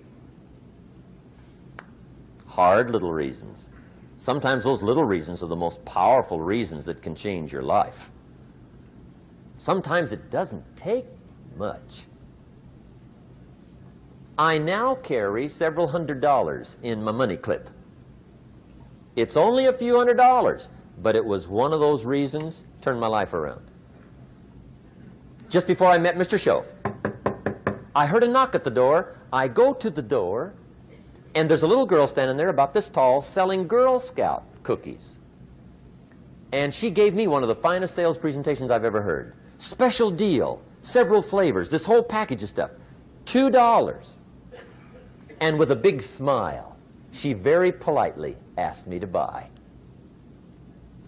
Hard little reasons. Sometimes those little reasons are the most powerful reasons that can change your life. Sometimes it doesn't take much. I now carry several $100s in my money clip. It's only a few $100s, but it was one of those reasons turned my life around. Just before I met Mr. Shoaff, I heard a knock at the door. I go to the door, and there's a little girl standing there about this tall selling Girl Scout cookies. And she gave me one of the finest sales presentations I've ever heard. Special deal, several flavors, this whole package of stuff, $2. And with a big smile, she very politely asked me to buy.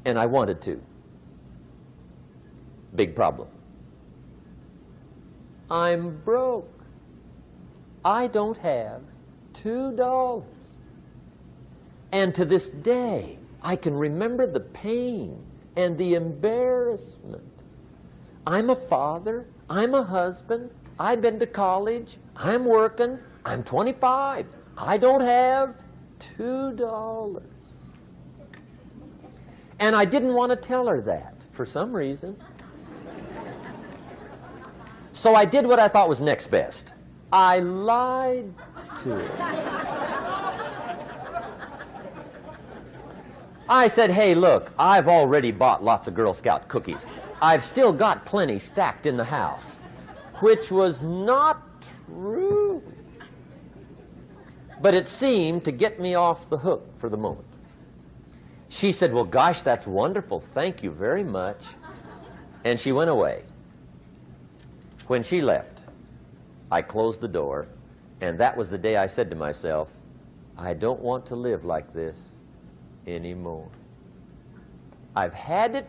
And I wanted to. Big problem. I'm broke. I don't have $2. And to this day, I can remember the pain and the embarrassment. I'm a father. I'm a husband. I've been to college. I'm working. I'm 25. I don't have $2. And I didn't want to tell her that for some reason. So I did what I thought was next best. I lied to her. I said, "Hey, look, I've already bought lots of Girl Scout cookies. I've still got plenty stacked in the house," which was not true. But it seemed to get me off the hook for the moment. She said, "Well, gosh, that's wonderful. Thank you very much." And she went away. When she left, I closed the door, and that was the day I said to myself, I don't want to live like this anymore. I've had it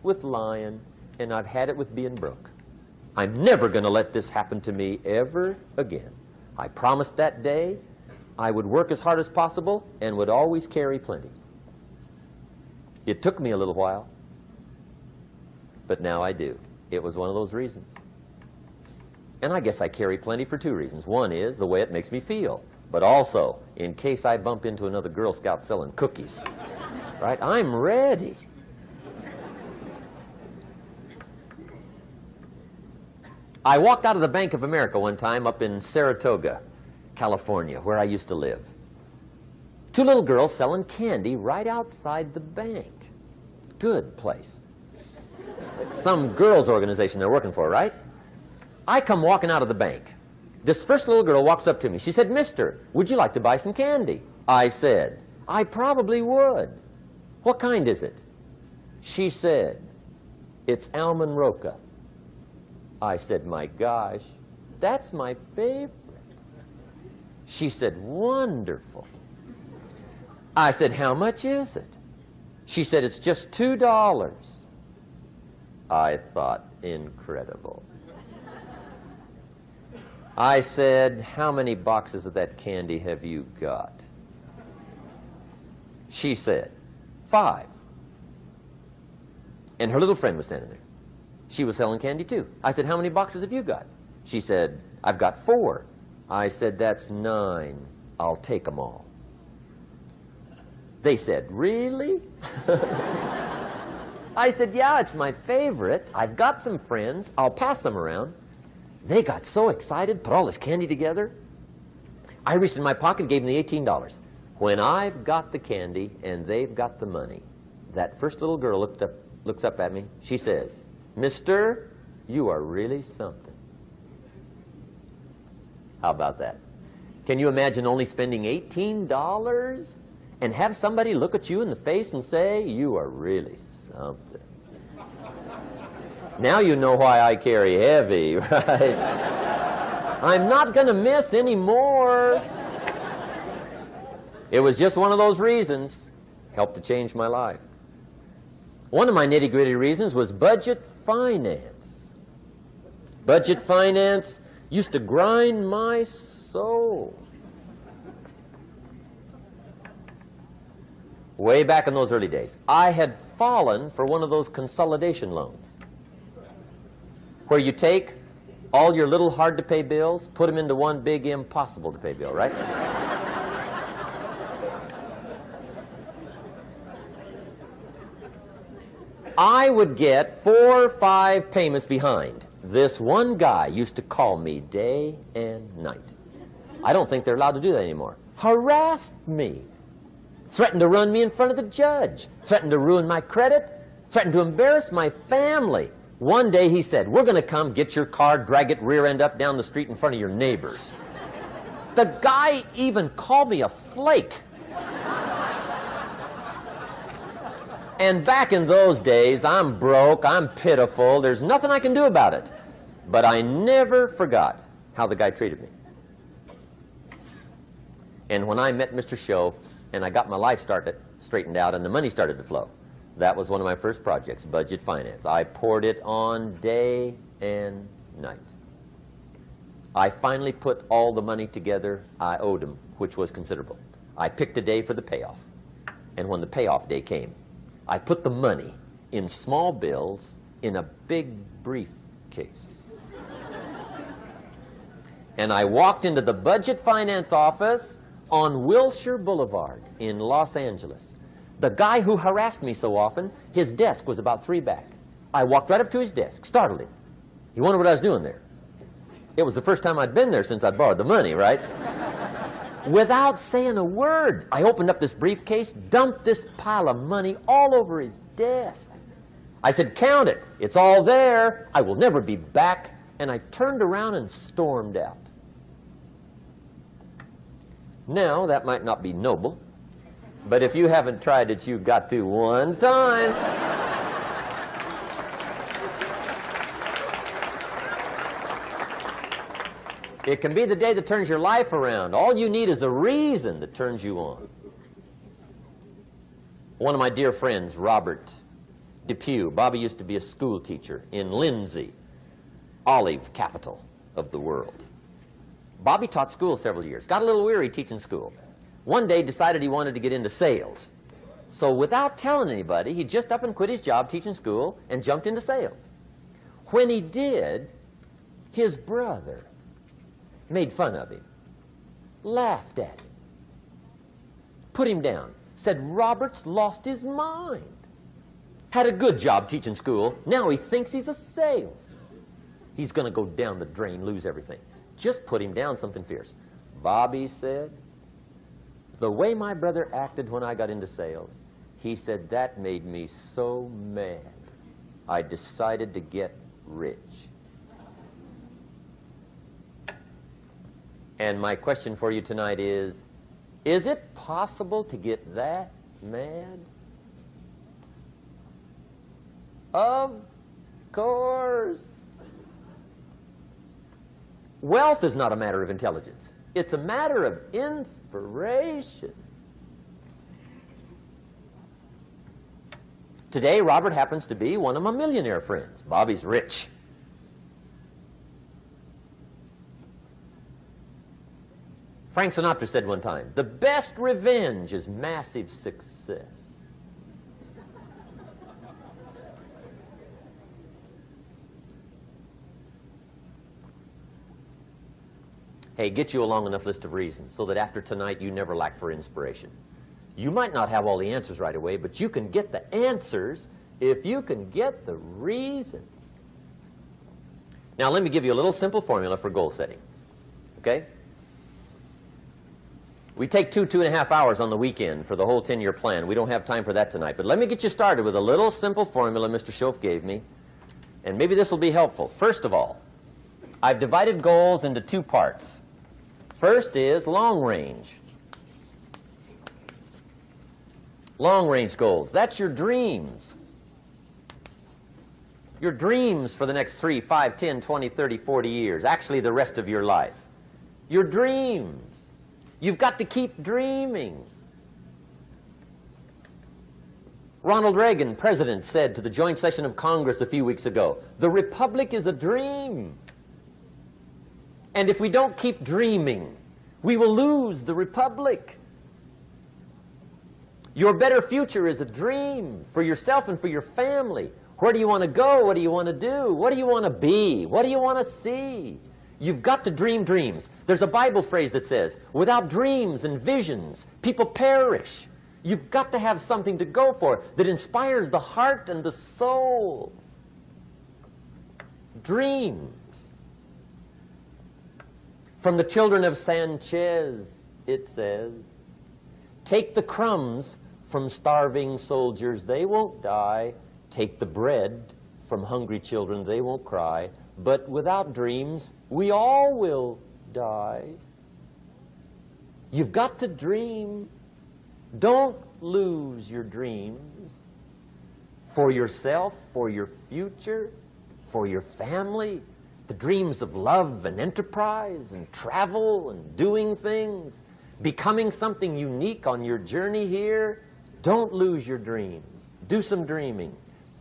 with lying, and I've had it with being broke. I'm never going to let this happen to me ever again. I promised that day I would work as hard as possible and would always carry plenty. It took me a little while, but now I do. It was one of those reasons. And I guess I carry plenty for two reasons. One is the way it makes me feel, but also in case I bump into another Girl Scout selling cookies. Right? I'm ready. I walked out of the Bank of America one time up in Saratoga, California, where I used to live. Two little girls selling candy right outside the bank. Good place. Some girls' organization they're working for, right? I come walking out of the bank. This first little girl walks up to me. She said, "Mister, would you like to buy some candy?" I said, "I probably would." "What kind is it?" She said, "It's almond roca." I said, "My gosh, that's my favorite." She said, "Wonderful." I said, "How much is it?" She said, "It's just $2. I thought, incredible. I said, "How many boxes of that candy have you got?" She said, 5. And her little friend was standing there. She was selling candy too. I said, "How many boxes have you got?" She said, "I've got 4. I said, "That's 9. I'll take them all." They said, "Really?" I said, "Yeah, it's my favorite. I've got some friends. I'll pass them around." They got so excited, put all this candy together. I reached in my pocket, gave them the $18. When I've got the candy and they've got the money, that first little girl looks up at me. She says, "Mister, you are really something." How about that? Can you imagine only spending $18 and have somebody look at you in the face and say, "You are really something"? Now you know why I carry heavy, right? I'm not going to miss anymore. It was just one of those reasons. Helped to change my life. One of my nitty-gritty reasons was budget finance. Budget finance used to grind my soul. Way back in those early days, I had fallen for one of those consolidation loans, where you take all your little hard-to-pay bills, put them into one big impossible-to-pay bill, right? I would get 4 or 5 payments behind. This one guy used to call me day and night. I don't think they're allowed to do that anymore. Harassed me. Threatened to run me in front of the judge. Threatened to ruin my credit. Threatened to embarrass my family. One day he said, "We're going to come get your car, drag it rear end up down the street in front of your neighbors." The guy even called me a flake. And back in those days, I'm broke, I'm pitiful, there's nothing I can do about it. But I never forgot how the guy treated me. And when I met Mr. Shoaff and I got my life straightened out and the money started to flow, that was one of my first projects, budget finance. I poured it on day and night. I finally put all the money together I owed him, which was considerable. I picked a day for the payoff. And when the payoff day came, I put the money in small bills in a big briefcase. And I walked into the budget finance office on Wilshire Boulevard in Los Angeles. The guy who harassed me so often, his desk was about 3 back. I walked right up to his desk, startled him. He wondered what I was doing there. It was the first time I'd been there since I'd borrowed the money, right? Without saying a word, I opened up this briefcase, dumped this pile of money all over his desk. I said, "Count it. It's all there. I will never be back." And I turned around and stormed out. Now, that might not be noble, but if you haven't tried it, you've got to one time. It can be the day that turns your life around. All you need is a reason that turns you on. One of my dear friends, Robert Depew, Bobby used to be a school teacher in Lindsay, olive capital of the world. Bobby taught school several years, got a little weary teaching school. One day decided he wanted to get into sales. So without telling anybody, he just up and quit his job teaching school and jumped into sales. When he did, his brother made fun of him, laughed at him, put him down. said Robert's lost his mind. Had a good job teaching school. Now he thinks he's a salesman. He's going to go down the drain, lose everything. Just put him down something fierce. Bobby said, the way my brother acted when I got into sales, he said that made me so mad, I decided to get rich. And my question for you tonight is it possible to get that mad? Of course. Wealth is not a matter of intelligence. It's a matter of inspiration. Today, Robert happens to be one of my millionaire friends. Bobby's rich. Frank Sinatra said one time, the best revenge is massive success. Hey, get you a long enough list of reasons so that after tonight you never lack for inspiration. You might not have all the answers right away, but you can get the answers if you can get the reasons. Now, let me give you a little simple formula for goal setting. Okay? We take 2.5 hours on the weekend for the whole 10-year plan. We don't have time for that tonight. But let me get you started with a little simple formula Mr. Shoaff gave me. And maybe this will be helpful. First of all, I've divided goals into two parts. First is long range. Long range goals. That's your dreams. Your dreams for the next 3, 5, 10, 20, 30, 40 years. Actually, the rest of your life. Your dreams. You've got to keep dreaming. Ronald Reagan, president, said to the joint session of Congress a few weeks ago, the Republic is a dream. And if we don't keep dreaming, we will lose the Republic. Your better future is a dream for yourself and for your family. Where do you want to go? What do you want to do? What do you want to be? What do you want to see? You've got to dream dreams. There's a Bible phrase that says, without dreams and visions, people perish. You've got to have something to go for that inspires the heart and the soul. Dreams. From the children of Sanchez, it says, take the crumbs from starving soldiers, they won't die. Take the bread from hungry children, they won't cry. But without dreams, we all will die. You've got to dream. Don't lose your dreams for yourself, for your future, for your family. The dreams of love and enterprise and travel and doing things, becoming something unique on your journey here. Don't lose your dreams. Do some dreaming.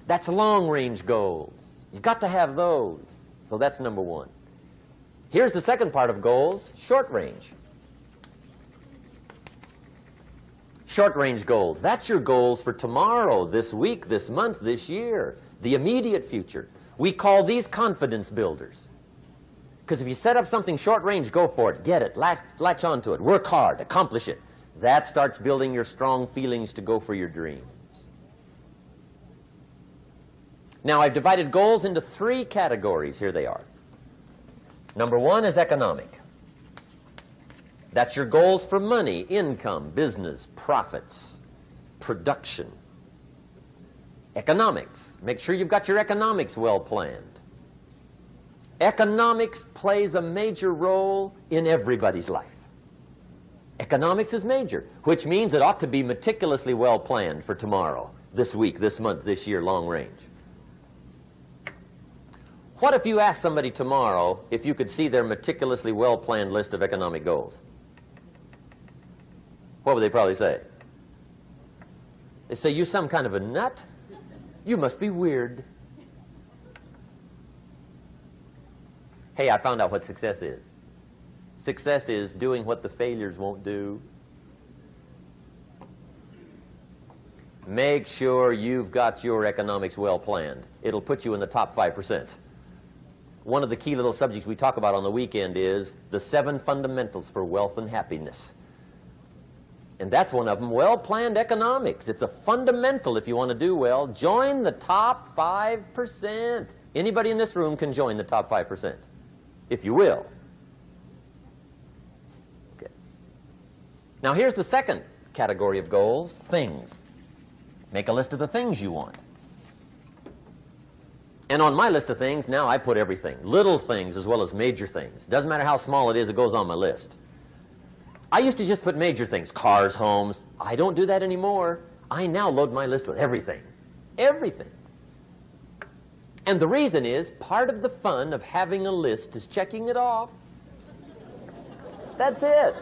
That's long-range goals. You've got to have those. So that's number one. Here's the second part of goals, short range. Short-range goals. That's your goals for tomorrow, this week, this month, this year, the immediate future. We call these confidence builders. Because if you set up something short-range, go for it. Get it. Latch onto it. Work hard. Accomplish it. That starts building your strong feelings to go for your dreams. Now, I've divided goals into 3 categories. Here they are. Number 1 is economic. That's your goals for money, income, business, profits, production. Economics. Make sure you've got your economics well planned. Economics plays a major role in everybody's life. Economics is major, which means it ought to be meticulously well planned for tomorrow, this week, this month, this year, long range. What if you asked somebody tomorrow if you could see their meticulously well-planned list of economic goals? What would they probably say? They say, you some kind of a nut? You must be weird. Hey, I found out what success is. Success is doing what the failures won't do. Make sure you've got your economics well planned. It'll put you in the top 5%. One of the key little subjects we talk about on the weekend is the 7 fundamentals for wealth and happiness. And that's one of them, well-planned economics. It's a fundamental if you want to do well. Join the top 5%. Anybody in this room can join the top 5%, if you will. Okay. Now here's the second category of goals, things. Make a list of the things you want. And on my list of things, now I put everything. Little things as well as major things. Doesn't matter how small it is, it goes on my list. I used to just put major things, cars, homes. I don't do that anymore. I now load my list with everything. Everything. And the reason is, part of the fun of having a list is checking it off. That's it.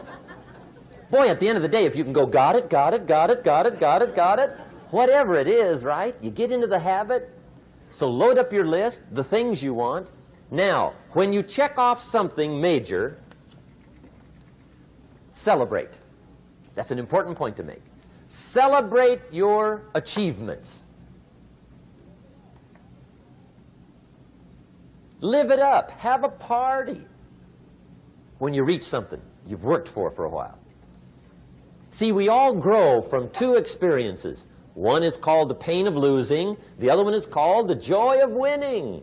Boy, at the end of the day, if you can go, got it, got it, got it, got it, got it, got it, whatever it is, right? You get into the habit. So load up your list, the things you want. Now, when you check off something major, celebrate. That's an important point to make. Celebrate your achievements. Live it up. Have a party when you reach something you've worked for a while. See, we all grow from two experiences. One is called the pain of losing. The other one is called the joy of winning.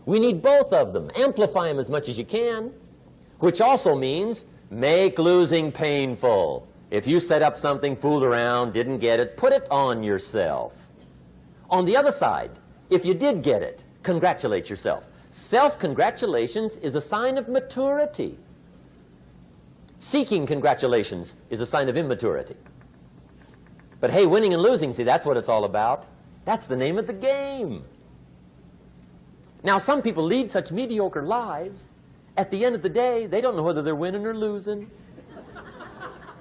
We need both of them. Amplify them as much as you can, which also means make losing painful. If you set up something, fooled around, didn't get it, put it on yourself. On the other side, if you did get it, congratulate yourself. Self-congratulations is a sign of maturity. Seeking congratulations is a sign of immaturity. But hey, winning and losing, see, that's what it's all about. That's the name of the game. Now, some people lead such mediocre lives, at the end of the day, they don't know whether they're winning or losing.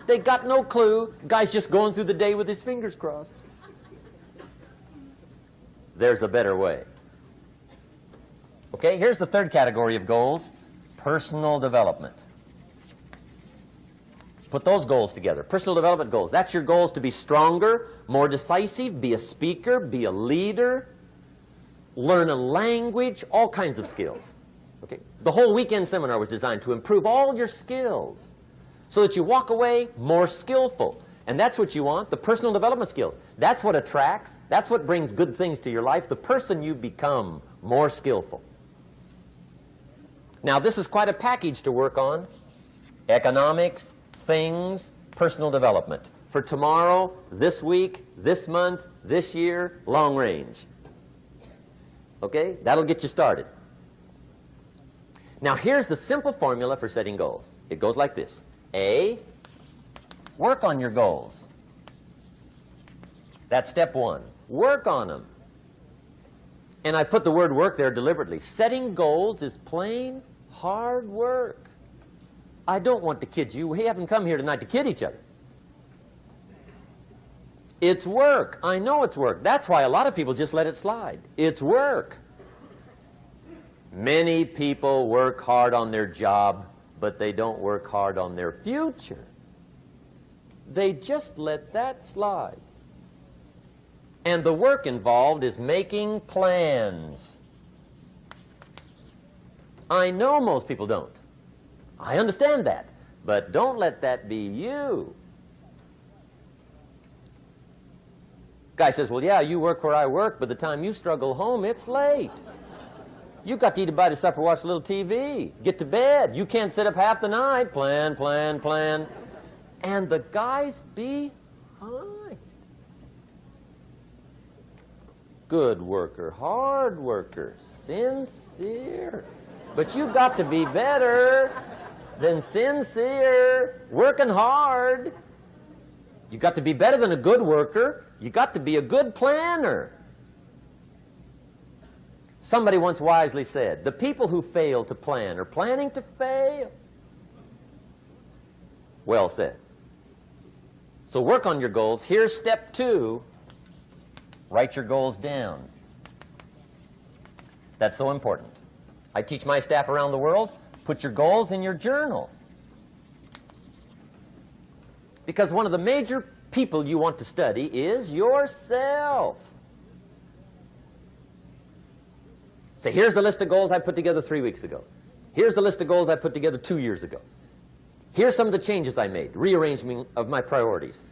They got no clue. Guy's just going through the day with his fingers crossed. There's a better way. Okay, here's the third category of goals, personal development. Put those goals together. Personal development goals. That's your goals to be stronger, more decisive, be a speaker, be a leader, learn a language, all kinds of skills. Okay? The whole weekend seminar was designed to improve all your skills so that you walk away more skillful. And that's what you want, the personal development skills. That's what attracts, that's what brings good things to your life, the person you become more skillful. Now, this is quite a package to work on. Economics, things, personal development. For tomorrow, this week, this month, this year, long range. Okay? That'll get you started. Now, here's the simple formula for setting goals. It goes like this. A, work on your goals. That's step one. Work on them. And I put the word work there deliberately. Setting goals is plain hard work. I don't want to kid you. We haven't come here tonight to kid each other. It's work. I know it's work. That's why a lot of people just let it slide. It's work. Many people work hard on their job, but they don't work hard on their future. They just let that slide. And the work involved is making plans. I know most people don't. I understand that, but don't let that be you. Guy says, well, yeah, you work where I work, but the time you struggle home, it's late. You've got to eat a bite of supper, watch a little TV, get to bed. You can't sit up half the night. Plan, plan, plan. And the guy's behind. Good worker, hard worker, sincere. But you've got to be better than sincere, working hard. You've got to be better than a good worker. You've got to be a good planner. Somebody once wisely said, the people who fail to plan are planning to fail. Well said. So work on your goals. Here's step two. Write your goals down. That's so important. I teach my staff around the world, put your goals in your journal. Because one of the major people you want to study is yourself. So here's the list of goals I put together 3 weeks ago. Here's the list of goals I put together 2 years ago. Here's some of the changes I made, rearrangement of my priorities.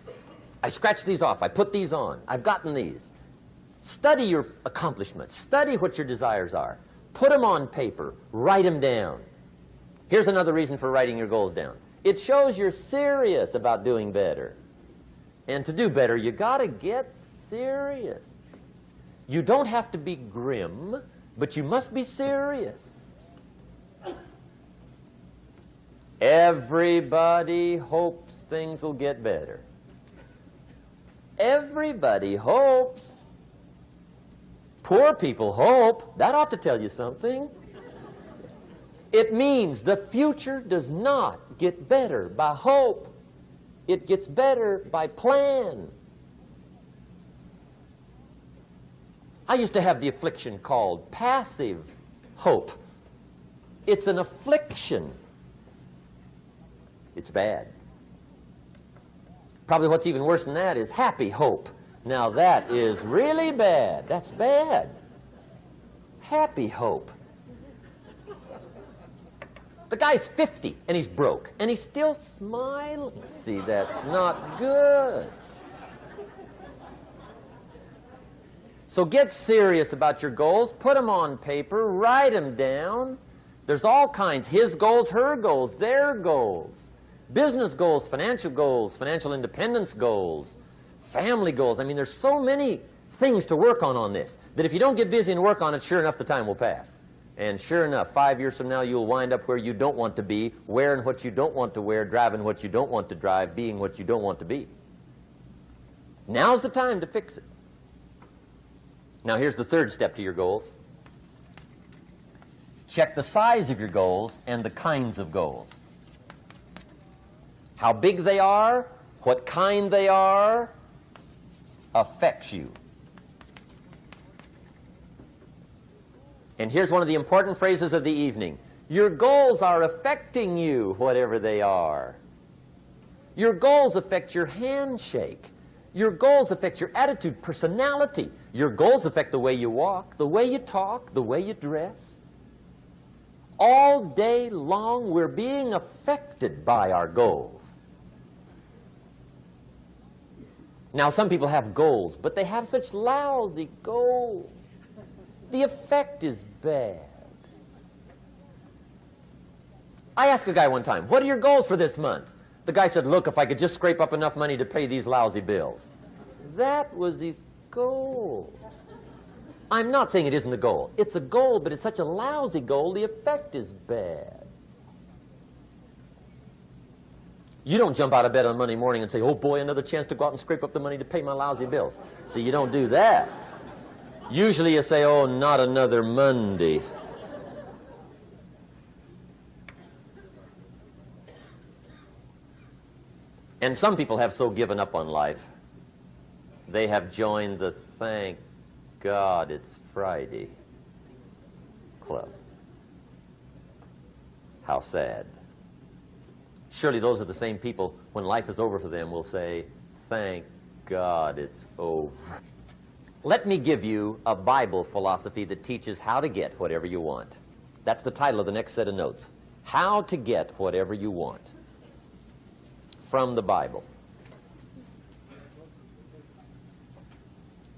I scratched these off. I put these on. I've gotten these. Study your accomplishments. Study what your desires are. Put them on paper. Write them down. Here's another reason for writing your goals down. It shows you're serious about doing better. And to do better, you got to get serious. You don't have to be grim, but you must be serious. Everybody hopes things will get better. Everybody hopes. Poor people hope. That ought to tell you something. It means the future does not get better by hope. It gets better by plan. I used to have the affliction called passive hope. It's an affliction. It's bad. Probably what's even worse than that is happy hope. Now that is really bad. That's bad. Happy hope. The guy's 50 and he's broke and he's still smiling. See, that's not good. So get serious about your goals. Put them on paper. Write them down. There's all kinds. His goals, her goals, their goals. Business goals, financial independence goals, family goals. I mean, there's so many things to work on this that if you don't get busy and work on it, sure enough, the time will pass. And sure enough, 5 years from now, you'll wind up where you don't want to be, wearing what you don't want to wear, driving what you don't want to drive, being what you don't want to be. Now's the time to fix it. Now, here's the third step to your goals. Check the size of your goals and the kinds of goals. How big they are, what kind they are, affects you. And here's one of the important phrases of the evening. Your goals are affecting you, whatever they are. Your goals affect your handshake. Your goals affect your attitude, personality. Your goals affect the way you walk, the way you talk, the way you dress. All day long, we're being affected by our goals. Now, some people have goals, but they have such lousy goals. The effect is bad. I asked a guy one time, what are your goals for this month? The guy said, look, if I could just scrape up enough money to pay these lousy bills. That was his goal. I'm not saying it isn't a goal. It's a goal, but it's such a lousy goal, the effect is bad. You don't jump out of bed on Monday morning and say, oh boy, another chance to go out and scrape up the money to pay my lousy bills. See, you don't do that. Usually you say, oh, not another Monday. And some people have so given up on life, they have joined the thank God it's Friday club. How sad. Surely those are the same people, when life is over for them, will say, thank God it's over. Let me give you a Bible philosophy that teaches how to get whatever you want. That's the title of the next set of notes. How to get whatever you want. From the Bible.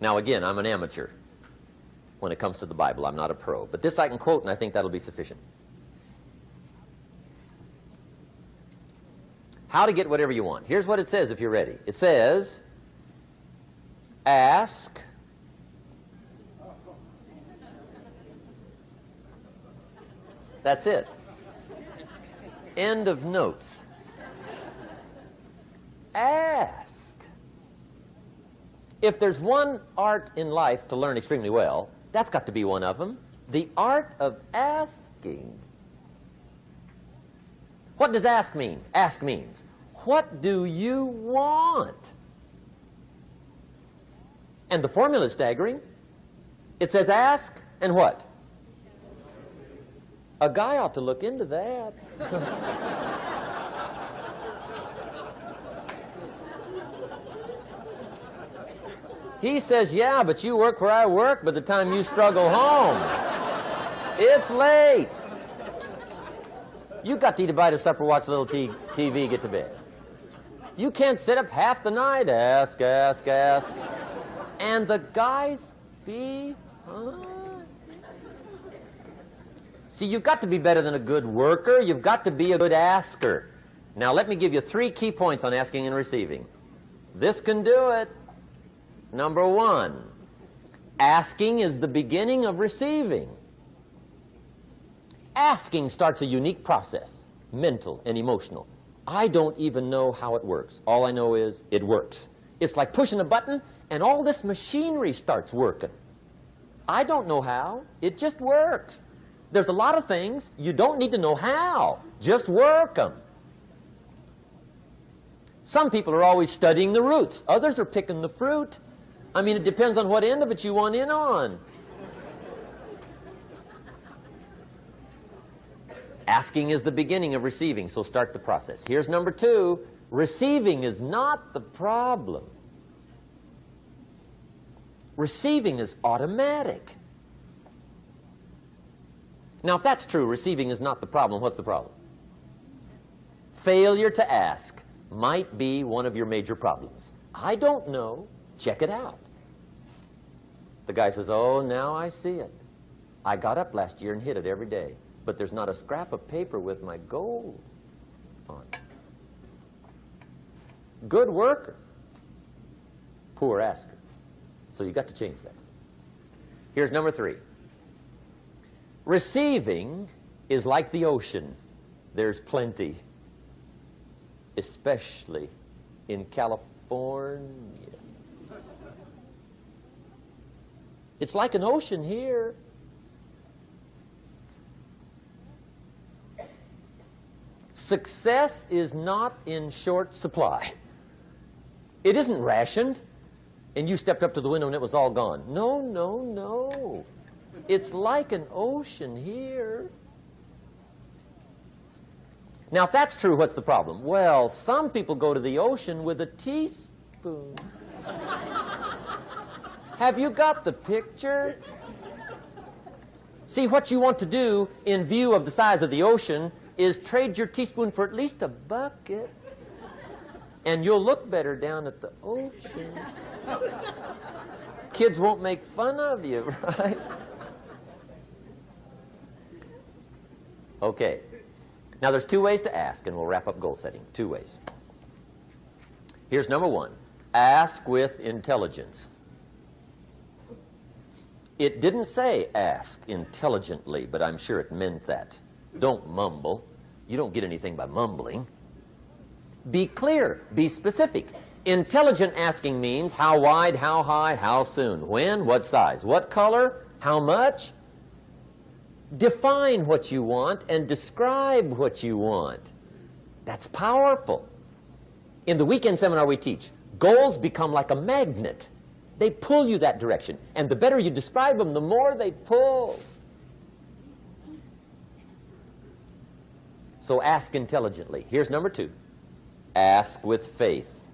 Now again, I'm an amateur when it comes to the Bible. I'm not a pro. But this I can quote, and I think that'll be sufficient. How to get whatever you want. Here's what it says if you're ready. It says, ask, that's it. End of notes. Ask. If there's one art in life to learn extremely well, that's got to be one of them. The art of asking. What does ask mean? Ask means, what do you want? And the formula is staggering. It says ask and what? A guy ought to look into that. He says, yeah, but you work where I work, by the time you struggle home, it's late. You got to eat a bite of supper, watch a little TV, get to bed. You can't sit up half the night, ask. And the guys be, See, you've got to be better than a good worker. You've got to be a good asker. Now, let me give you 3 key points on asking and receiving. This can do it. Number 1, asking is the beginning of receiving. Asking starts a unique process, mental and emotional. I don't even know how it works. All I know is it works. It's like pushing a button and all this machinery starts working. I don't know how. It just works. There's a lot of things you don't need to know how. Just work them. Some people are always studying the roots. Others are picking the fruit. I mean, it depends on what end of it you want in on. Asking is the beginning of receiving, so start the process. Here's number 2. Receiving is not the problem. Receiving is automatic. Now, if that's true, receiving is not the problem, what's the problem? Failure to ask might be one of your major problems. I don't know. Check it out. The guy says, oh, now I see it. I got up last year and hit it every day, but there's not a scrap of paper with my goals on it. Good worker, poor asker. So you got to change that. Here's number 3. Receiving is like the ocean. There's plenty, especially in California. It's like an ocean here. Success is not in short supply. It isn't rationed, and you stepped up to the window and it was all gone. No, no, no. It's like an ocean here. Now, if that's true, what's the problem? Well, some people go to the ocean with a teaspoon. Have you got the picture? See, what you want to do in view of the size of the ocean is trade your teaspoon for at least a bucket, and you'll look better down at the ocean. Kids won't make fun of you, right? Okay. Now, there's 2 ways to ask, and we'll wrap up goal setting. 2 ways. Here's number 1. Ask with intelligence. It didn't say ask intelligently, but I'm sure it meant that. Don't mumble. You don't get anything by mumbling. Be clear. Be specific. Intelligent asking means how wide, how high, how soon, when, what size, what color, how much. Define what you want and describe what you want. That's powerful. In the weekend seminar we teach, goals become like a magnet. They pull you that direction. And the better you describe them, the more they pull. So ask intelligently. Here's number 2. Ask with faith.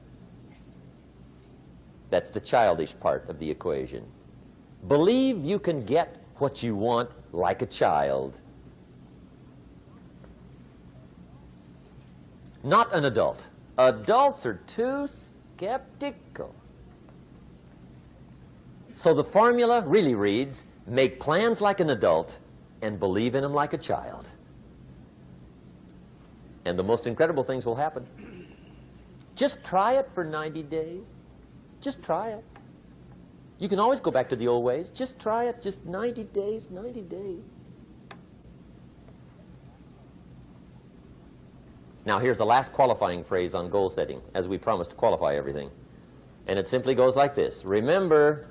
That's the childish part of the equation. Believe you can get what you want like a child. Not an adult. Adults are too skeptical. So the formula really reads, make plans like an adult and believe in them like a child. And the most incredible things will happen. Just try it for 90 days. Just try it. You can always go back to the old ways. Just try it. Just 90 days, 90 days. Now, here's the last qualifying phrase on goal setting, as we promised to qualify everything. And it simply goes like this. Remember,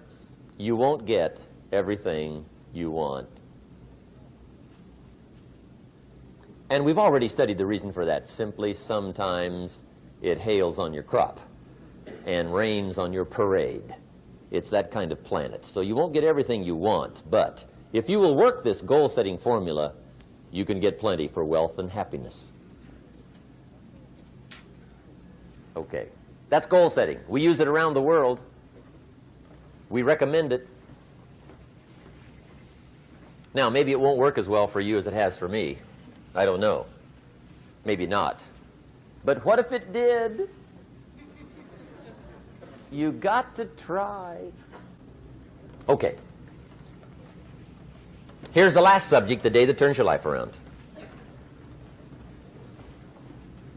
you won't get everything you want. And we've already studied the reason for that. Simply, sometimes it hails on your crop and rains on your parade. It's that kind of planet. So you won't get everything you want, but if you will work this goal-setting formula, you can get plenty for wealth and happiness. Okay, that's goal setting. We use it around the world. We recommend it. Now, maybe it won't work as well for you as it has for me. I don't know. Maybe not. But what if it did? You got to try. Okay. Here's the last subject, the day that turns your life around.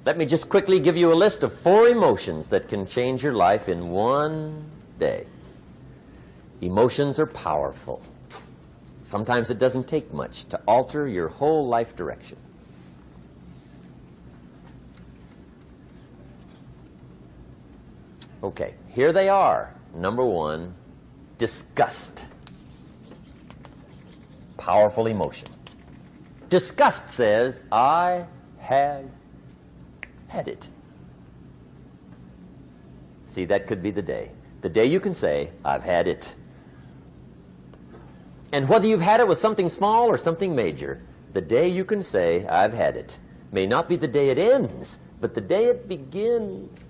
Let me just quickly give you a list of 4 emotions that can change your life in one day. Emotions are powerful. Sometimes it doesn't take much to alter your whole life direction. Okay, here they are. Number 1, disgust. Powerful emotion. Disgust says, I have had it. See, that could be the day. The day you can say, I've had it. And whether you've had it with something small or something major, the day you can say, I've had it, may not be the day it ends, but the day it begins.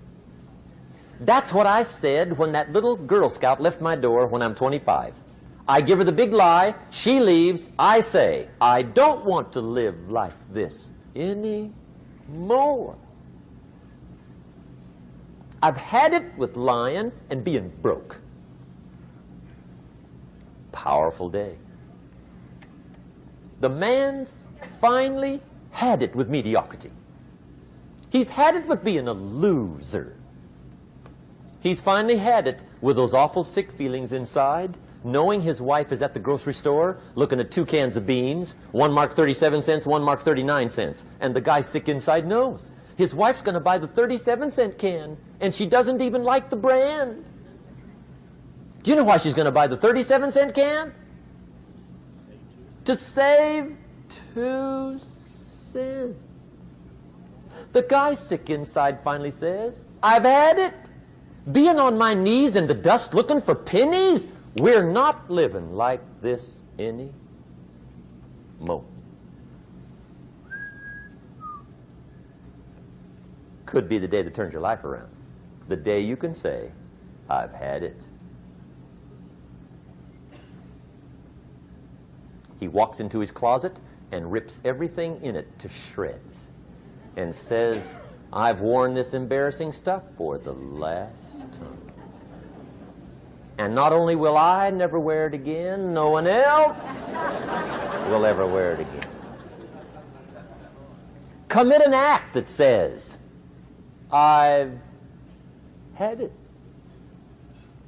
That's what I said when that little Girl Scout left my door when I'm 25. I give her the big lie, she leaves, I say, I don't want to live like this anymore. I've had it with lying and being broke. Powerful day. The man's finally had it with mediocrity. He's had it with being a loser. He's finally had it with those awful sick feelings inside, knowing his wife is at the grocery store looking at 2 cans of beans, one marked 37 cents, one marked 39 cents. And the guy sick inside knows his wife's going to buy the 37-cent can, and she doesn't even like the brand. Do you know why she's going to buy the 37-cent can? To save 2 cents. The guy sick inside finally says, I've had it. Being on my knees in the dust looking for pennies, we're not living like this anymore. Could be the day that turns your life around. The day you can say, I've had it. He walks into his closet and rips everything in it to shreds and says, I've worn this embarrassing stuff for the last time. And not only will I never wear it again, no one else will ever wear it again. Commit an act that says, I've had it.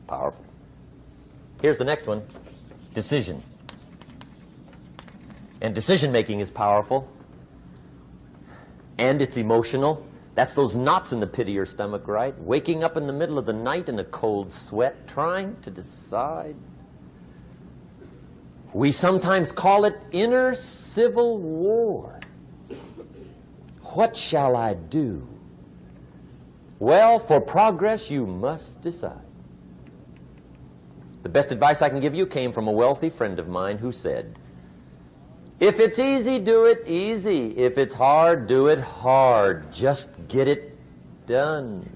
Powerful. Here's the next one. Decision. And decision making is powerful. And it's emotional. That's those knots in the pit of your stomach, right? Waking up in the middle of the night in a cold sweat, trying to decide. We sometimes call it inner civil war. What shall I do? Well, for progress, you must decide. The best advice I can give you came from a wealthy friend of mine who said, if it's easy, do it easy. If it's hard, do it hard. Just get it done.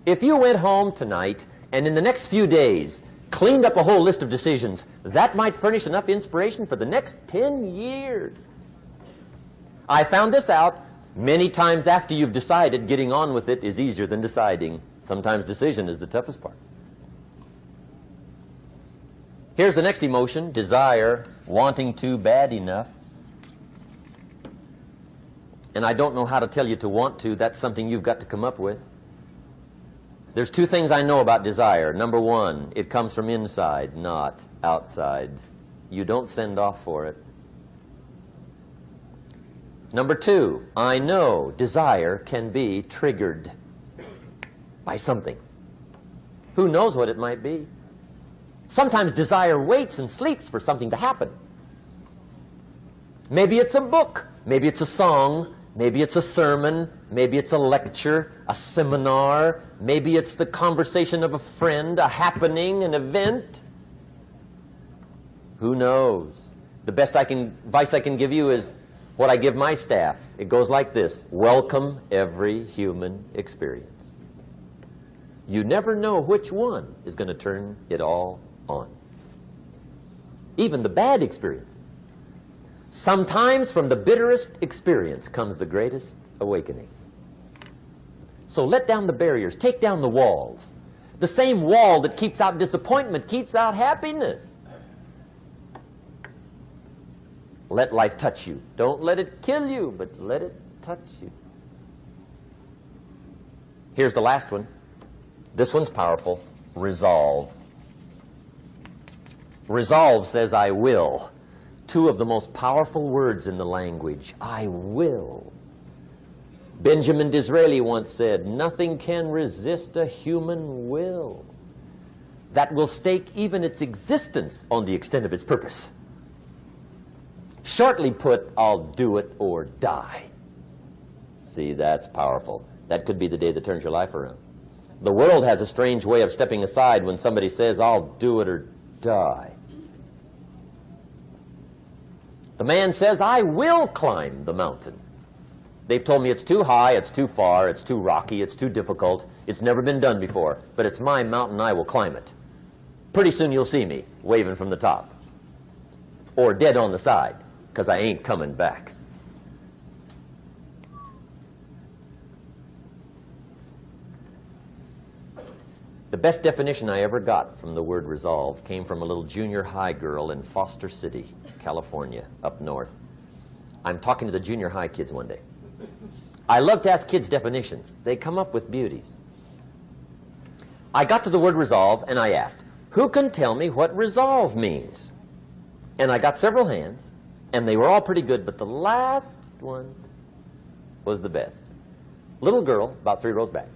If you went home tonight and in the next few days cleaned up a whole list of decisions, that might furnish enough inspiration for the next 10 years. I found this out many times after you've decided. Getting on with it is easier than deciding. Sometimes decision is the toughest part. Here's the next emotion, desire, wanting to bad enough. And I don't know how to tell you to want to. That's something you've got to come up with. There's 2 things I know about desire. Number 1, it comes from inside, not outside. You don't send off for it. Number 2, I know desire can be triggered by something. Who knows what it might be? Sometimes desire waits and sleeps for something to happen. Maybe it's a book, maybe it's a song, maybe it's a sermon, maybe it's a lecture, a seminar, maybe it's the conversation of a friend, a happening, an event. Who knows? The best advice I can give you is what I give my staff. It goes like this: welcome every human experience. You never know which one is going to turn it all on. Even the bad experiences. Sometimes from the bitterest experience comes the greatest awakening. So let down the barriers, take down the walls. The same wall that keeps out disappointment keeps out happiness. Let life touch you. Don't let it kill you, but let it touch you. Here's the last one. This one's powerful. Resolve. Resolve says, I will. Two of the most powerful words in the language. I will. Benjamin Disraeli once said, nothing can resist a human will that will stake even its existence on the extent of its purpose. Shortly put, I'll do it or die. See, that's powerful. That could be the day that turns your life around. The world has a strange way of stepping aside when somebody says, I'll do it or die. The man says, I will climb the mountain. They've told me it's too high, it's too far, it's too rocky, it's too difficult, it's never been done before, but it's my mountain, I will climb it. Pretty soon you'll see me waving from the top. Or dead on the side, because I ain't coming back. The best definition I ever got from the word resolve came from a little junior high girl in Foster City, California, up north. I'm talking to the junior high kids one day. I love to ask kids definitions. They come up with beauties. I got to the word resolve and I asked, who can tell me what resolve means? And I got several hands, and they were all pretty good, but the last one was the best. Little girl, about 3 rows back,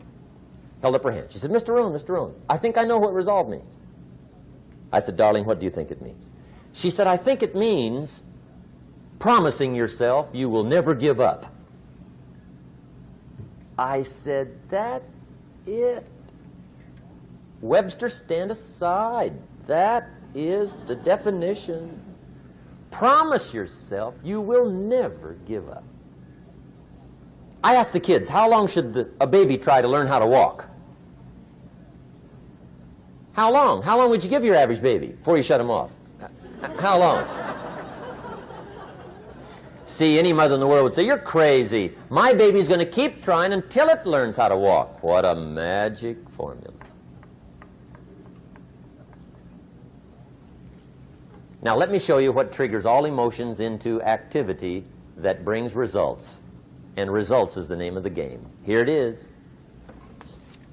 held up her hand. She said, Mr. Rohn, I think I know what resolve means. I said, darling, what do you think it means? She said, I think it means promising yourself you will never give up. I said, that's it. Webster, stand aside. That is the definition. Promise yourself you will never give up. I asked the kids, how long should a baby try to learn how to walk? How long? How long would you give your average baby before you shut him off? How long? See, any mother in the world would say, you're crazy. My baby's going to keep trying until it learns how to walk. What a magic formula. Now let me show you what triggers all emotions into activity that brings results. And results is the name of the game. Here it is.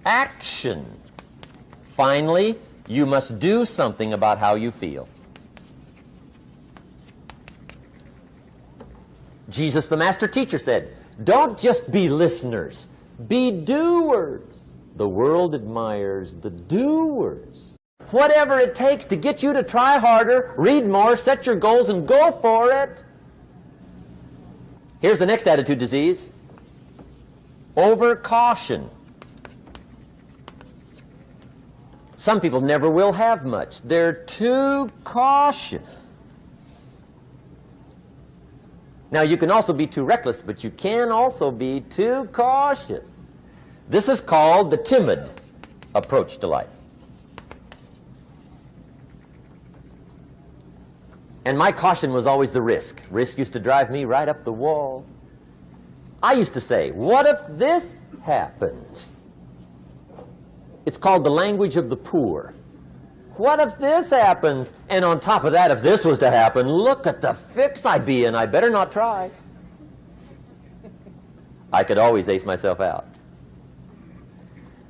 Action. Finally, you must do something about how you feel. Jesus, the master teacher, said, don't just be listeners, be doers. The world admires the doers. Whatever it takes to get you to try harder, read more, set your goals, and go for it. Here's the next attitude disease. Over-caution. Some people never will have much. They're too cautious. Now, you can also be too reckless, but you can also be too cautious. This is called the timid approach to life. And my caution was always the risk. Risk used to drive me right up the wall. I used to say, what if this happens? It's called the language of the poor. What if this happens? And on top of that, if this was to happen, look at the fix I'd be in. I better not try. I could always ace myself out.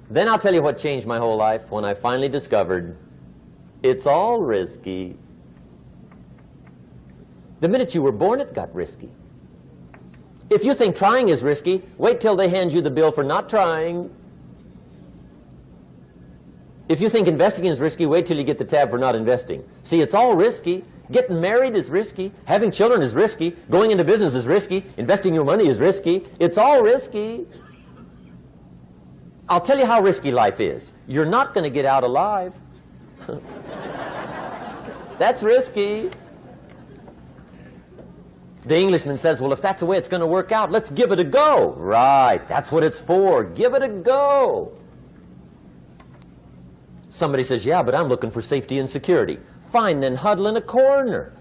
Then I'll tell you what changed my whole life when I finally discovered it's all risky. The minute you were born, it got risky. If you think trying is risky, wait till they hand you the bill for not trying. If you think investing is risky, wait till you get the tab for not investing. See, it's all risky. Getting married is risky. Having children is risky. Going into business is risky. Investing your money is risky. It's all risky. I'll tell you how risky life is. You're not going to get out alive. That's risky. The Englishman says, well, if that's the way it's going to work out, let's give it a go. Right, that's what it's for. Give it a go. Somebody says, yeah, but I'm looking for safety and security. Fine, then huddle in a corner.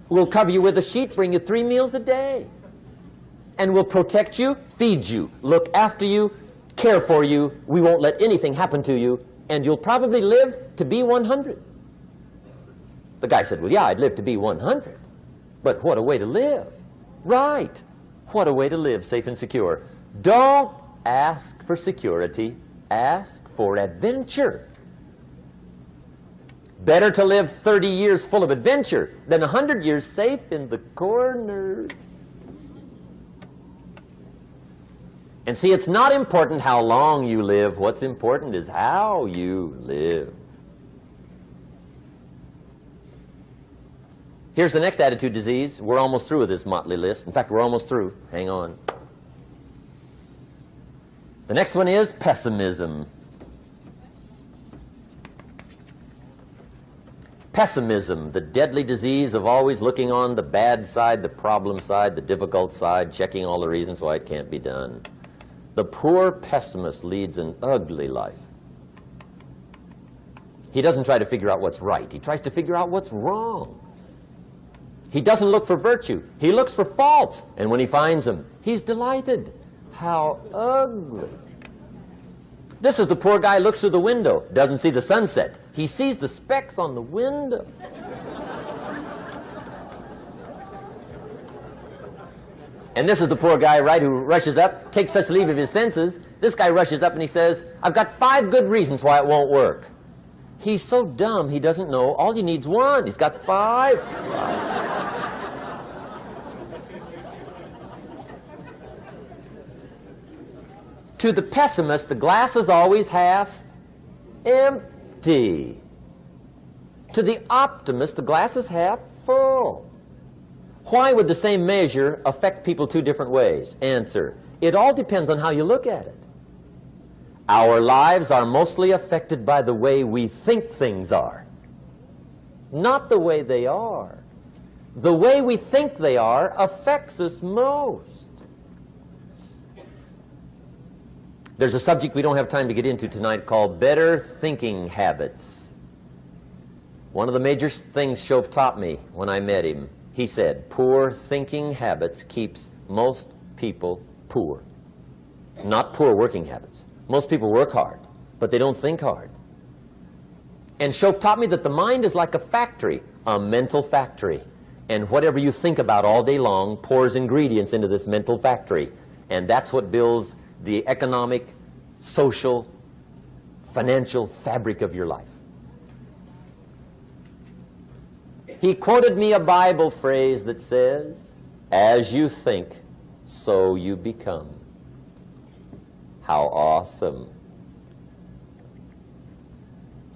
We'll cover you with a sheet, bring you 3 meals a day. And we'll protect you, feed you, look after you, care for you. We won't let anything happen to you. And you'll probably live to be 100. The guy said, well, yeah, I'd live to be 100. But what a way to live. Right. What a way to live, safe and secure. Don't ask for security. Ask for adventure. Better to live 30 years full of adventure than 100 years safe in the corner. And see, it's not important how long you live. What's important is how you live. Here's the next attitude disease. We're almost through with this motley list. In fact, we're almost through. Hang on. The next one is pessimism. Pessimism, the deadly disease of always looking on the bad side, the problem side, the difficult side, checking all the reasons why it can't be done. The poor pessimist leads an ugly life. He doesn't try to figure out what's right. He tries to figure out what's wrong. He doesn't look for virtue. He looks for faults. And when he finds them, he's delighted. How ugly. This is the poor guy who looks through the window, doesn't see the sunset. He sees the specks on the window. And this is the poor guy, right, who rushes up, takes such leave of his senses. This guy rushes up and he says, I've got 5 good reasons why it won't work. He's so dumb he doesn't know all he needs 1. He's got 5. To the pessimist, the glass is always half empty. To the optimist, the glass is half full. Why would the same measure affect people 2 different ways? Answer, it all depends on how you look at it. Our lives are mostly affected by the way we think things are, not the way they are. The way we think they are affects us most. There's a subject we don't have time to get into tonight called better thinking habits. One of the major things Shoaff taught me when I met him, he said, poor thinking habits keeps most people poor. Not poor working habits. Most people work hard, but they don't think hard. And Shoaff taught me that the mind is like a factory, a mental factory. And whatever you think about all day long pours ingredients into this mental factory. And that's what builds the economic, social, financial fabric of your life. He quoted me a Bible phrase that says, as you think, so you become. How awesome.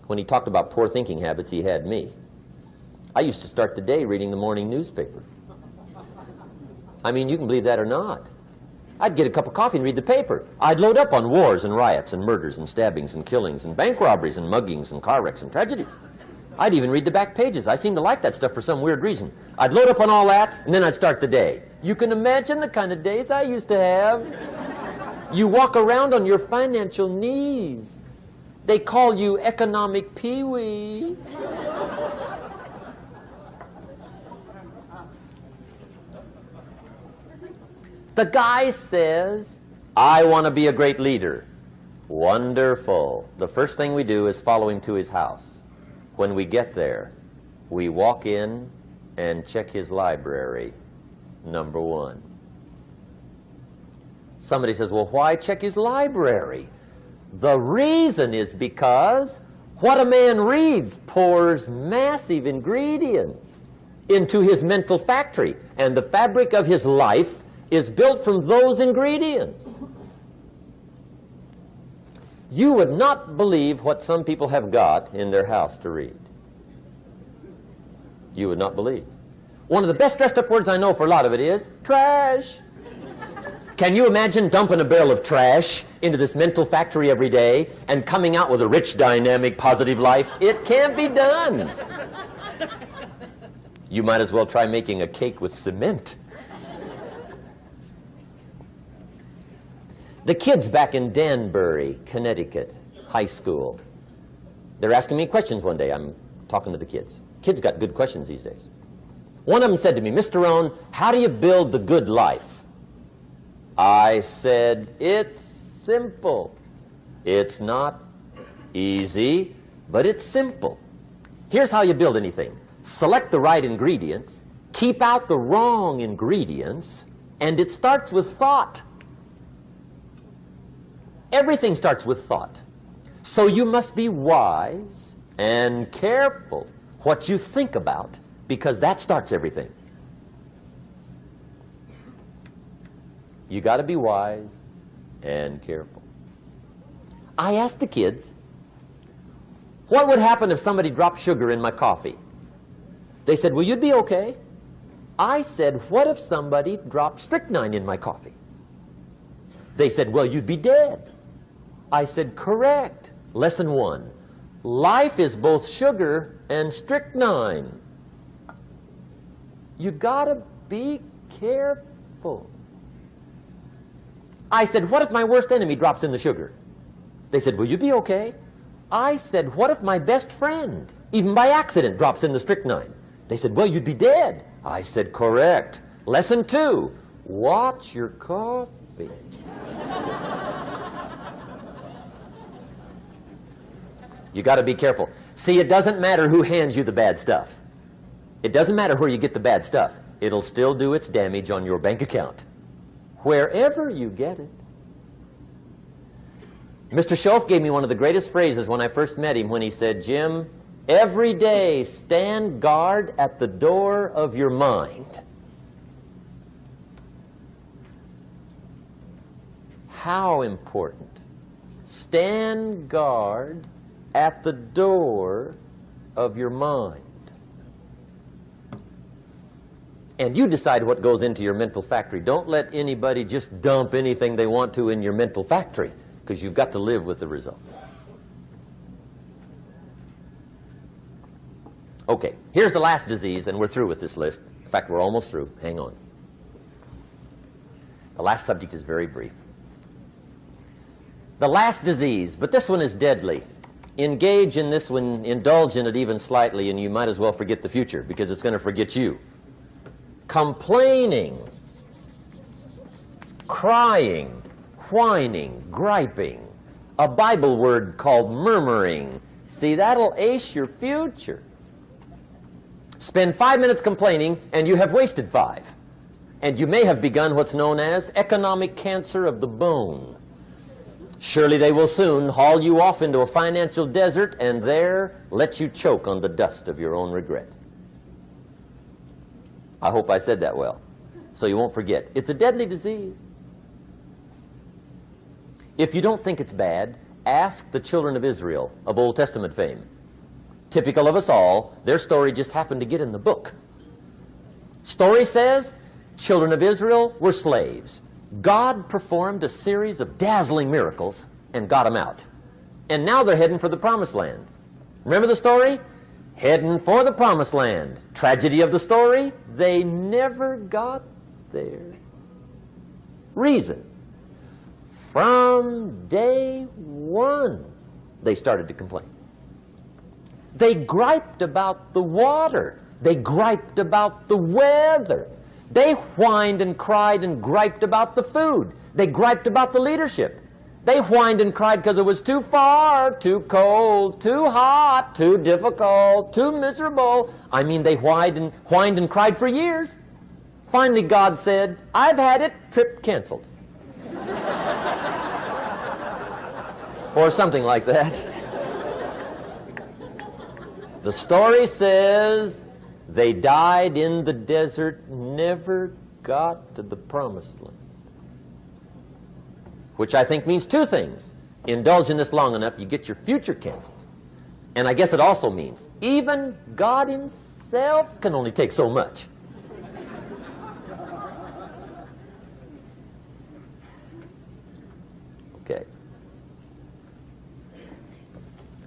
When he talked about poor thinking habits, he had me. I used to start the day reading the morning newspaper. I mean, you can believe that or not. I'd get a cup of coffee and read the paper. I'd load up on wars and riots and murders and stabbings and killings and bank robberies and muggings and car wrecks and tragedies. I'd even read the back pages. I seem to like that stuff for some weird reason. I'd load up on all that, and then I'd start the day. You can imagine the kind of days I used to have. You walk around on your financial knees. They call you economic peewee. The guy says, I want to be a great leader. Wonderful. The first thing we do is follow him to his house. When we get there, we walk in and check his library, number 1. Somebody says, well, why check his library? The reason is because what a man reads pours massive ingredients into his mental factory, and the fabric of his life is built from those ingredients. You would not believe what some people have got in their house to read. You would not believe. One of the best dressed up words I know for a lot of it is trash. Can you imagine dumping a barrel of trash into this mental factory every day and coming out with a rich, dynamic, positive life? It can't be done. You might as well try making a cake with cement. The kids back in Danbury, Connecticut, high school, they're asking me questions one day. I'm talking to the kids. Kids got good questions these days. One of them said to me, "Mr. Rohn, how do you build the good life?" I said, "It's simple. It's not easy, but it's simple. Here's how you build anything. Select the right ingredients, keep out the wrong ingredients, and it starts with thought." Everything starts with thought. So you must be wise and careful what you think about, because that starts everything. You got to be wise and careful. I asked the kids, what would happen if somebody dropped sugar in my coffee? They said, "Well, you'd be okay." I said, "What if somebody dropped strychnine in my coffee?" They said, "Well, you'd be dead." I said, "Correct. Lesson 1. Life is both sugar and strychnine. You gotta be careful." I said, "What if my worst enemy drops in the sugar?" They said, "Well, you'd be okay." I said, "What if my best friend, even by accident, drops in the strychnine?" They said, "Well, you'd be dead." I said, "Correct. Lesson 2. Watch your coffee." You got to be careful. See, it doesn't matter who hands you the bad stuff. It doesn't matter where you get the bad stuff. It'll still do its damage on your bank account, wherever you get it. Mr. Shoaff gave me one of the greatest phrases when I first met him, when he said, "Jim, every day stand guard at the door of your mind." How important. Stand guard at the door of your mind. And you decide what goes into your mental factory. Don't let anybody just dump anything they want to in your mental factory, because you've got to live with the results. Okay, here's the last disease, and we're through with this list. In fact, we're almost through. Hang on. The last subject is very brief. The last disease, but this one is deadly. Engage in this one, indulge in it even slightly, and you might as well forget the future, because it's going to forget you. Complaining, crying, whining, griping, a Bible word called murmuring. See, that'll ace your future. Spend 5 minutes complaining, and you have wasted 5. And you may have begun what's known as economic cancer of the bone. Surely they will soon haul you off into a financial desert, and there let you choke on the dust of your own regret. I hope I said that well, so you won't forget. It's a deadly disease. If you don't think it's bad, ask the children of Israel of Old Testament fame. Typical of us all, their story just happened to get in the book. Story says, children of Israel were slaves. God performed a series of dazzling miracles and got them out. And now they're heading for the Promised Land. Remember the story? Heading for the Promised Land. Tragedy of the story, they never got there. Reason. From day one, they started to complain. They griped about the water. They griped about the weather. They whined and cried and griped about the food. They griped about the leadership. They whined and cried because it was too far, too cold, too hot, too difficult, too miserable. I mean, they whined and cried for years. Finally, God said, "I've had it, trip canceled." Or something like that. The story says they died in the desert, never got to the Promised Land. Which I think means two things. Indulge in this long enough, you get your future canceled. And I guess it also means even God Himself can only take so much. Okay.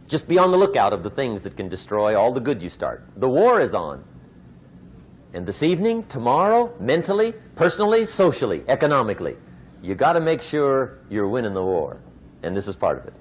Just be on the lookout of the things that can destroy all the good you start. The war is on. And this evening, tomorrow, mentally, personally, socially, economically, you got to make sure you're winning the war. And this is part of it.